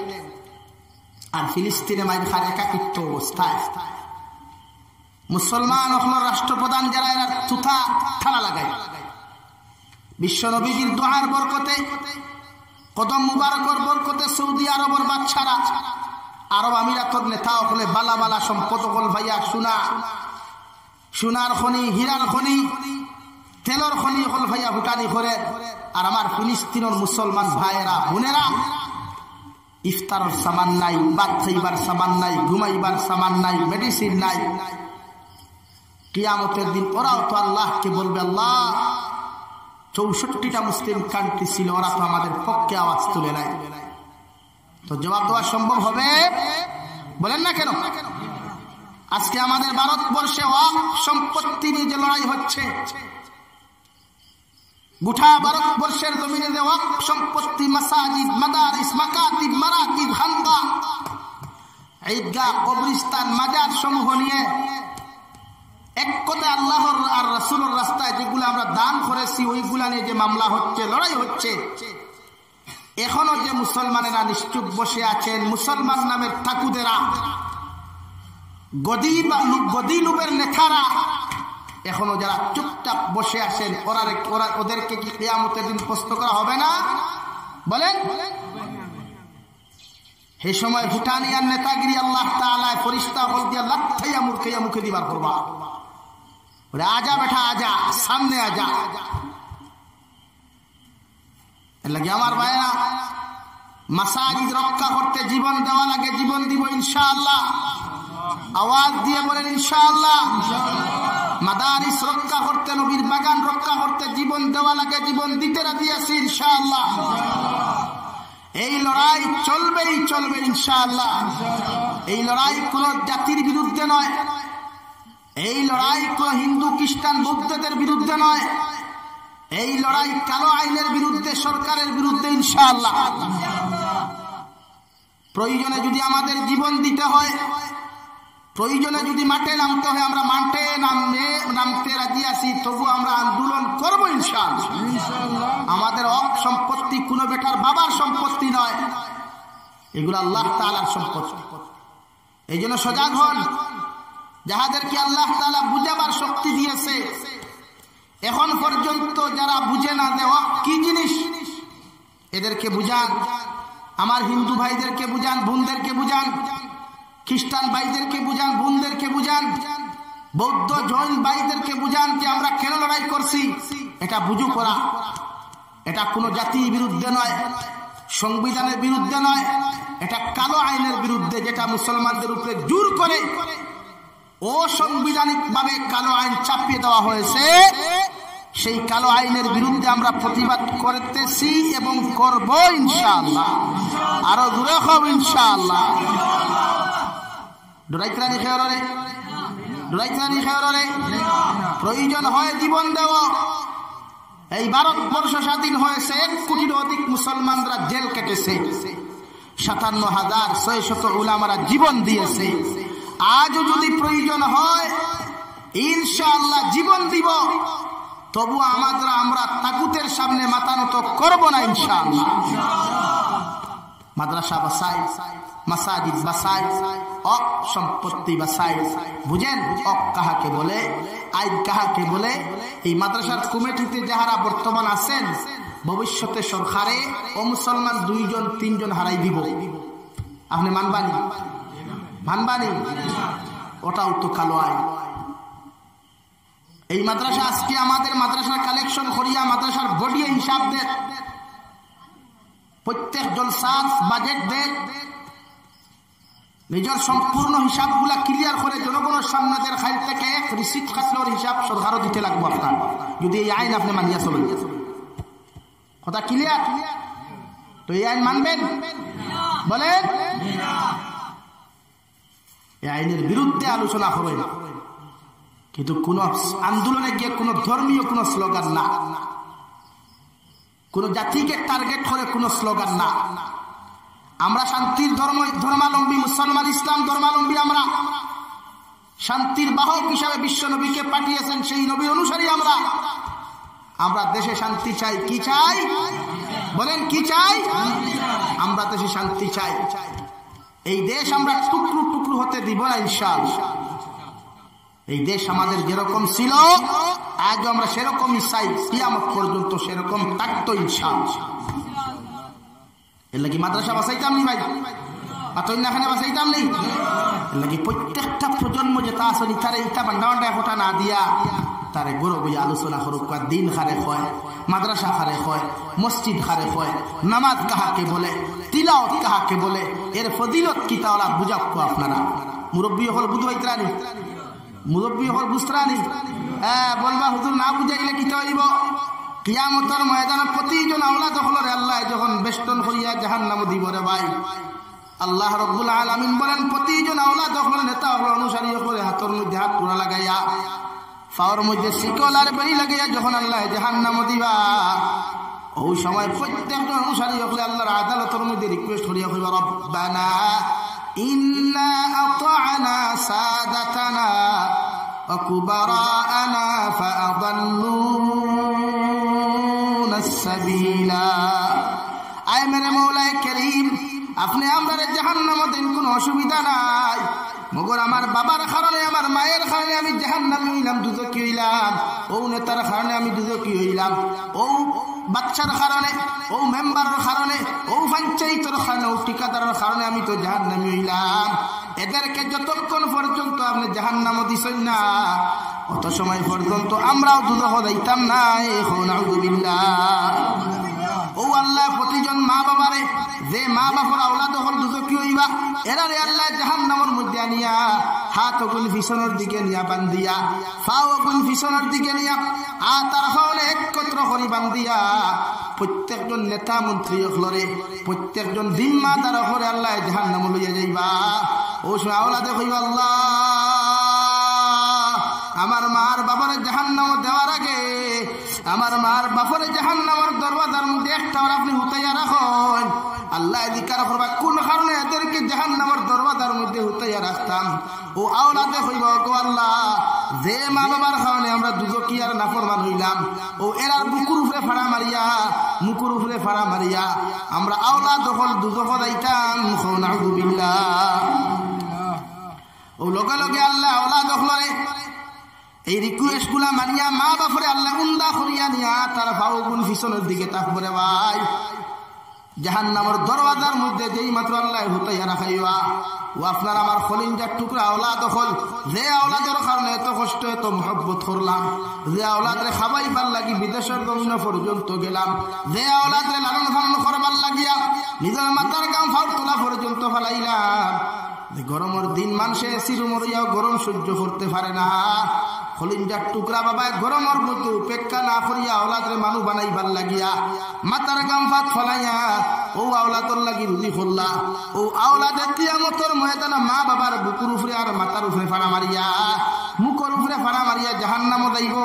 আর ফিলিস্তিনে মাইখার একাকিত্ব অবস্থায় মুসলমান হল রাষ্ট্রপ্রধান যারা এরা থুথা ঠালা লাগায়। বিশ্ব নবীজির দোয়ার বরকতে, কদম মুবারকর বরকতে সৌদি আরবের বাদশারা, আরব আমিরাতর নেতা হলে বালা বালা সম্পদ হল ভাইয়া সোনার খনি, হীরার খনি, তেলর খনি হল ভাইয়া ভুটানি করে। আর আমার ফিলিস্তিনের মুসলমান ভাইয়েরা বোনেরা ইফতারের সামান নাই, ভাত খাইবার সামান নাই, ঘুমাইবার সামান নাই, মেডিসিন নাই। কিয়ামতের দিন ওরাও তো আল্লাহকে বলবে, আল্লাহ 64টা মুসলিম কান্ট্রি ছিল, ওরা তো আমাদের পক্ষে আওয়াজ তুলে নাই। তো জবাব দেওয়া সম্ভব হবে? বলেন না কেন? আজকে আমাদের ভারতবর্ষে হক সম্পত্তি নিয়ে যে লড়াই হচ্ছে, গোটা ভারতবর্ষের জমিনে যে হক সম্পত্তি, মাসাজিদ, মাদারিস, মাকাতিব, মারাকিব, খানকা, ঈদগাহ, কবরস্থান, মাজার সমূহ নিয়ে এক কথায় আল্লাহর আর রাসূলের রাস্তায় যেগুলো আমরা দান করেছি ওইগুলা নিয়ে যে মামলা হচ্ছে, লড়াই হচ্ছে, এখনো যে মুসলমানেরা নিশ্চুপ বসে আছেন, মুসলমান নামের ঠাকুরেরা, গদি লুবের নেতারা এখনো যারা চুপচাপ বসে আছেন, ওদেরকে কি কিয়ামতের দিন প্রশ্ন করা হবে না? বলেন। এই সময় ভুটানিয়ার নেতাগিরি আল্লাহ তাআলা ফেরেশতা বল দিয়া লাথাইয়া মুখে দিবার করবা, আজা বেটা আজা, সামনে আজা। এর লাগে আমার ভাইরা, মাসাজিদ রক্ষা করতে জীবন দেওয়া লাগে, জীবন দিব ইনশাআল্লাহ। আওয়াজ দিয়ে বলেন ইনশাআল্লাহ। মাদারিস রক্ষা করতে, নবীর বাগান রক্ষা করতে জীবন দেওয়া লাগে, জীবন দিতে রাজি আছি ইনশাআল্লাহ। এই লড়াই চলবে ইনশাআল্লাহ। এই লড়াই কোন জাতির বিরুদ্ধে নয়, এই লড়াই কোন হিন্দু, খ্রিস্টান, বৌদ্ধদের বিরুদ্ধে নয়, এই লড়াই কালো আইনের বিরুদ্ধে, সরকারের বিরুদ্ধে ইনশাআল্লাহ। প্রয়োজনে যদি আমাদের জীবন দিতে হয়, প্রয়োজনে যদি মাঠে নামতে হয়, আমরা মাঠে নামতে রাজি আছি, তবু আমরা আন্দোলন করবো ইনশাআল্লাহ। আমাদের হক সম্পত্তি কোনো বেটার বাবার সম্পত্তি নয়, এগুলো আল্লাহ তাআলার সম্পত্তি। এই জন্য সজাগ হন, যাহাদেরকে আল্লাহ তাআলা বুঝাবার শক্তি দিয়েছে, এখন পর্যন্ত যারা বুঝে না দেওয়া কি জিনিস, এদেরকে বুঝান। আমার হিন্দু ভাইদেরকে বুঝান, বোনদেরকে বুঝান, খ্রিস্টান ভাইদেরকে বুঝান, বোনদেরকে বুঝান, বৌদ্ধ জৈন ভাইদেরকে বুঝান যে আমরা কেন লড়াই করছি। এটা বুঝু করা, এটা কোনো জাতির বিরুদ্ধে নয়, সংবিধানের বিরুদ্ধে নয়, এটা কালো আইনের বিরুদ্ধে, যেটা মুসলমানদের উপরে জোর করে অসাংবিধানিক ভাবে কালো আইন চাপিয়ে দেওয়া হয়েছে, সেই কালো আইনের বিরুদ্ধে আমরা প্রতিবাদ করতেছি এবং করব ইনশাআল্লাহ। আরো দূরে হব ইনশাআল্লাহ। ডরাইত্রানি খেয়রে, ডরাইত্রানি খেয়রে প্রয়োজন হয় জীবন দেওয়া। এই ভারতবর্ষ স্বাধীন হয়েছে, 1 কোটির অধিক মুসলমানরা জেল কেটেছে, 57,600 উলামারা জীবন দিয়েছে। আজও যদি প্রয়োজন হয় ইনশাআল্লাহ জীবন দিব, তবু আমরা তাগুতের সামনে মাথা নত করব না ইনশাআল্লাহ। মাদ্রাসা বাসাই, মাসাজিদ বাসাই, হক সম্পত্তি বাসাই। বুঝেন হক কাহাকে বলে, আইন কাহাকে বলে? এই মাদ্রাসার কমিটিতে যাহারা বর্তমান আছেন, ভবিষ্যতে সরকারে ও মুসলমান 2 জন 3 জন হারাই দিব। আপনি মানবানি? মানবানি? ওটাও তো কালো আইন। এই মাদ্রাসা আজকে আমাদের মাদ্রাসার কালেকশন করিয়া মাদ্রাসার বডি হিসাব দেন, প্রত্যেক জলসার বাজেট দেন, নিজের সম্পূর্ণ হিসাবগুলা ক্লিয়ার করে জনগণের সামনে খাইল থেকে রিসিপ্ট কাটলোর হিসাব সরকারও দিতে লাগবো আপনার, যদি এই আইন আপনি মানিয়া চলেন। কথা ক্লিয়ার? তো এই আইন মানবেন? বলেন। এই আইনের বিরুদ্ধে আলোচনা হবে না, কিন্তু কোন আন্দোলনে গিয়ে কোন ধর্মীয় কোন স্লোগান না, কোন জাতিকে টার্গেট করে কোন স্লোগান না। আমরা শান্তির ধর্মাবলম্বী মুসলমান, ইসলাম ধর্মাবলম্বী। আমরা শান্তির বাহক হিসাবে বিশ্ব নবীকে পাঠিয়েছেন, সেই নবীর অনুসারী আমরা। আমরা দেশে শান্তি চাই। কি চাই? বলেন কি চাই? আমরা দেশে শান্তি চাই। এই দেশ আমরা টুকরো টুকরো হতে দিব না ইনশাআল্লাহ। এই দেশ আমাদের যেরকম ছিল আজ আমরা সেরকমই চাই, কিয়ামত পর্যন্ত সেরকম থাকতো ইনশাআল্লাহ। এর লাগি মাদ্রাসা বাঁচাইতাম নি ভাই, আতইনাখানে বাঁচাইতাম নেই। এর লাগি প্রত্যেকটা প্রজন্ম যেটা আসলে তারে ইটা বান্ডা বান্ডা কথা না দিয়া তারে গরো বইয়া আলোচনা করুক। দিন খারে হয়, মাদ্রাসা খারে হয়, মসজিদ খারে হয়, নামাজ কাহাকে বলে, তিলাওয়াত কাহাকে বলে, এর ফজিলত কি তাওলা বুঝাক আপনারা। মুরব্বী হল বুঝবাইতরানি, মুরব্বী হল বুঝতরানি। বলবা হুজুর না বুঝাইলে কি হইব? কিয়ামতের ময়দানে প্রতিজন আওলাদ হলরে আল্লাহ যখন বেষ্টন করিয়া জাহান্নামে দিব রে ভাই, আল্লাহ রাব্বুল আলামিন বলেন প্রতিজন আওলাদ হল নেতা হল অনুসারী করে হাতের মধ্যে হাত তোলা লাগাইয়া, পাওয়ার মধ্যে শিকল আর বেড়ি লাগাইয়া যখন আল্লাহ জাহান্নামে দিবা, ওই সময় প্রত্যেকজন অনুসারী হলে আল্লাহর আদালতের মধ্যে রিকোয়েস্ট করিয়া কইবা, রব্বানা ইন্না আতা'না সাদাতানা ওয়া কুবারা'না ফাআদাল্লুনা সাবিলা। আয় মেরে মওলাই করিম, আপনি আমারে জাহান্নামে দেন, কোনো অসুবিধা নাই, মগর আমার বাবার কারণে, আমার মায়ের কারণে আমি জাহান্নামে হইলাম, দুজকি হইলাম। ও নেতার কারণে আমি দুজকি হইলাম, ও বাচ্চার কারণে, ও মেম্বারের কারণে, ও পঞ্চায়েতের কারণে, ও ঠিকাদারের কারণে আমি তো জাহান্নামে হইলাম। এদেরকে যতক্ষণ পর্যন্ত আপনি জাহান্নামে দিছেন না, অত সময় পর্যন্ত আমরাও দুজক যাইতাম না। নাউযুবিল্লাহ। ও আল্লাহ প্রতিজন মা বাবারে, যে মা বাবার আওলাদ হল দুজকি হইবা, এরারে আল্লাহ জাহান্নামের মধ্যে আনিয়া হাত ওগুন পিছনের দিকে নিয়া বান্ধিয়া, পা ওগুন পিছনের দিকে নিয়া, তার হলে একত্র করি বান্ধিয়া, প্রত্যেকজন নেতা মন্ত্রী হলরে, প্রত্যেকজন জিম্মাদার হলরে আল্লাহ জাহান্নামে লইয়া যাইবা। ও সময় আওলাদে কইবা, আল্লাহ আমার মার বাবার জাহান্নামে দেওয়ার আগে আমার মার বাপরে জাহান্নামের দরওয়াজার মধ্যে একটা আপনি হুতাইয়া রাখুন। আল্লাহ এদিকার করবা, কোন কারণে এদেরকে জাহান্নামের দরওয়াজার মধ্যে হুতাইয়া রাখতাম? ও আওলাদে কইব, গো আল্লাহ, যে মা বাবার কারণে আমরা দুজকিয়ার নাফরমান হইলাম, ও এরার বুকুর উপরে ফাড়া মারিয়া, মুকুর উপরে ফাড়া মারিয়া আমরা আওলাদ হল দুজক যাইতাম। নাউযুবিল্লাহ। ও লগে লগে আল্লাহ আওলাদ হলরে এই রিকোয়েস্ট গুলা মানিয়া মা বাপরে আল্লাহ উন্দা করিয়া নিয়া তার ভাউগুন পিছনের দিকে তাকবরে ভাই জাহান্নামের দরওয়াজার মধ্যে যেই মাত্র আল্লাহ হুতাইয়া রাখাইবা, ও আপনার আমার খলিঞ্জার টুকরা আওলাদ হল, যে আওলাদের কারণে এত কষ্ট এত মহব্বত করলাম, যে আওলাদরে খাবাইবার লাগি বিদেশের জমিন পর্যন্ত গেলাম, যে আওলাদরে লালন পালন করবার লাগিয়া নিজের মাথার গাম ফাউট তোলা পর্যন্ত ফেলাইলাম, গরমের দিন মানুষে সিরুমরিয়াও গরম সহ্য করতে পারে না খলিঞ্জার টুকরা বাবা গরমের মধ্যে উপেক্ষা না করিয়া আওলাদরে মানুষ বানাইবার লাগিয়া মাতার গাম ভাত ফলাইয়া ও আওলাদর লাগি রুজি করলা ও আওলাদে কিয়ামতের ময়দানে মা বাবার বুকুর উপরে আর মাথার উপরে ফাড়া মারিয়া মুখের উপরে ফাড়া মারিয়া জাহান্নামে যাইব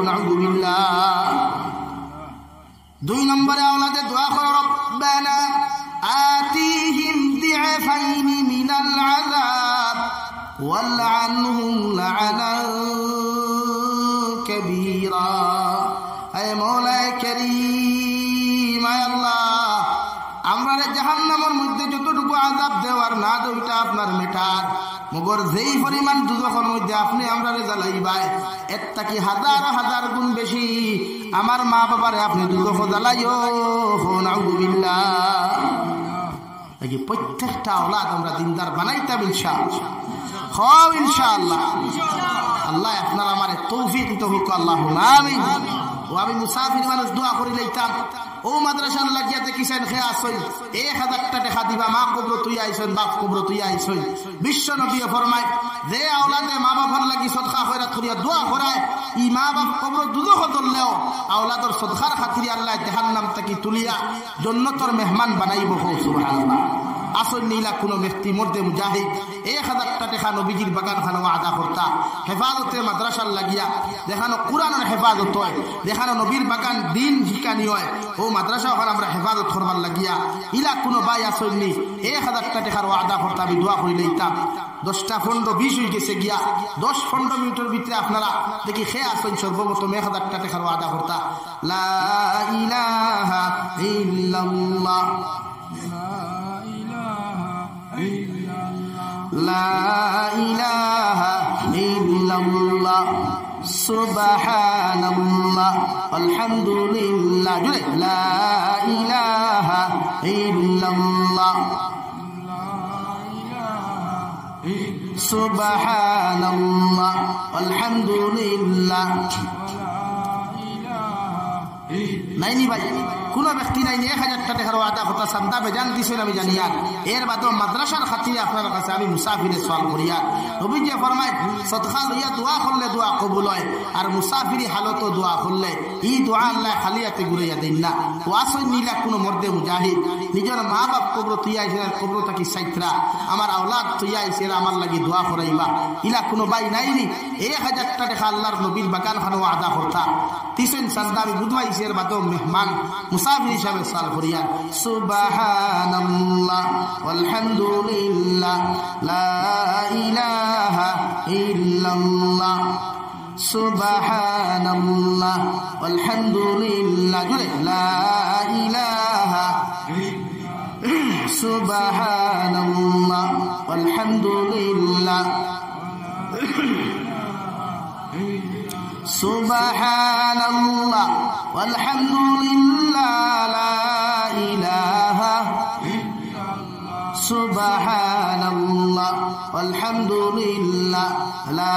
নাউযুবিল্লাহ। 2 নম্বরে আওলাদে দোয়া করো রব্বানা আতিহিম দিআফাইনি মিনাল আযাব ওয়ালআনহুম লা'নান কাবীরা। হে মওলা কারীম, হে আল্লাহ আমরারে জাহান্নামের মধ্যে যতটুকু আযাব দেওয়ার না ওইটা আপনার মেটার মগর যেই পরিমাণ দুজখের মধ্যে আপনি আমরারে জ্বালাইবাই এর থেকে হাজার হাজার গুণ বেশি আমার মা বাবারে আপনি দুজখ জ্বালাইও নাউযুবিল্লাহ। এই প্রত্যেকটা আওলাদ আমরা দিনদার বানাইতাম ইনশাআল্লাহ, খাও ইনশাআল্লাহ। আল্লাহ আপনার আমার তৌফিক তৌফিক আল্লাহুম্মা আমিন। ও আমি মুসাফির মানুষ দোয়া করি লইতাম ও মাদ্রাসার লাগিয়া দেখিছেন খে আসই 1000 টাকা দিবা মা কবর তুই আইছেন বাপ কবর তুই আইছেন। বিশ্ব নবী ফরমায় যে আওলাদে মা বাবার লাগি সদকা খয়রাত করিয়া দোয়া করায় ই মা বাপ কবর দুজখ ধরলেও আওলাদর সদকার খাতিরে আল্লাহ জাহান্নাম থেকে তুলিয়া জান্নাতের মেহমান বানাইব। সুবহানাল্লাহ। আসল নীলা কোন ব্যক্তি মধ্যে মুজাহিদ 1000 টাকা নবীজির বাগান খানো আদা করতা হেফাজতে মাদ্রাসার লাগিয়া দেখানো কোরআনের হেফাজত হয় দেখানো নবীর বাগান দিন শিকানি হয় ও মাদ্রাসা ওখানে আমরা হেফাজত করবার লাগিয়া ইলা কোনো ভাই আসল নি 1000 টাকার আদা করতা আমি দোয়া করি লইতাম 10টা 15-20 হয়ে গেছে গিয়া 10-15 মিনিটের ভিতরে আপনারা দেখি খে আসেন সর্বপ্রথম 1000 টাকার আদা করতা লা ইলাহা ইল্লাল্লাহ লা ইলাহা ইল্লাল্লাহ সুবহানাল্লাহ আলহামদুলিল্লাহ জুড়ে লা ইলাহা ইল্লাল্লাহ সুবহানাল্লাহ আলহামদুলিল্লাহ। নাইনি ভাই কোন ব্যক্তি নাই 1000 টাকার আদা কথা সান্দা বেজান দিছেন আমি জানি আর এর বাদও মাদ্রাসার খাতিরে আপনার কাছে আমি মুসাফিরে সওয়াল করিয়া নবীজি ফরমায় সদকা লইয়া দোয়া করলে দোয়া কবুল হয় আর মুসাফিরি হালত দোয়া করলে এই দোয়া আল্লাহ খালিয়াতে ঘুরাইয়া দেন না। ওয়াসই নীলা কোন মর্দে মুজাহিদ নিজের মা বাপ কবর তুই আইছেন কবর থাকি সাইত্রা আমার আওলাদ তুই আইছেন আমার লাগি দোয়া করাইবা ইলা কোনো ভাই নাইনি 1000 টাকা আল্লাহর নবীর বাগান খানো আদা করতা তিসেন সান্দা আমি বুধবাইছে এর বাদও মেহমান মুসাফির হিসাবে সাল করিয়া সুবহানাল্লাহ আলহামদুলিল্লাহ লা ইলাহা ইল্লাল্লাহ সুবহানাল্লাহ আলহামদুলিল্লাহ জুড়ে লা ইলাহা সুবহানাল্লাহ আলহামদুলিল্লাহ সুবহানাল্লাহ walhamdulillah la ilaha subhanallah walhamdulillah la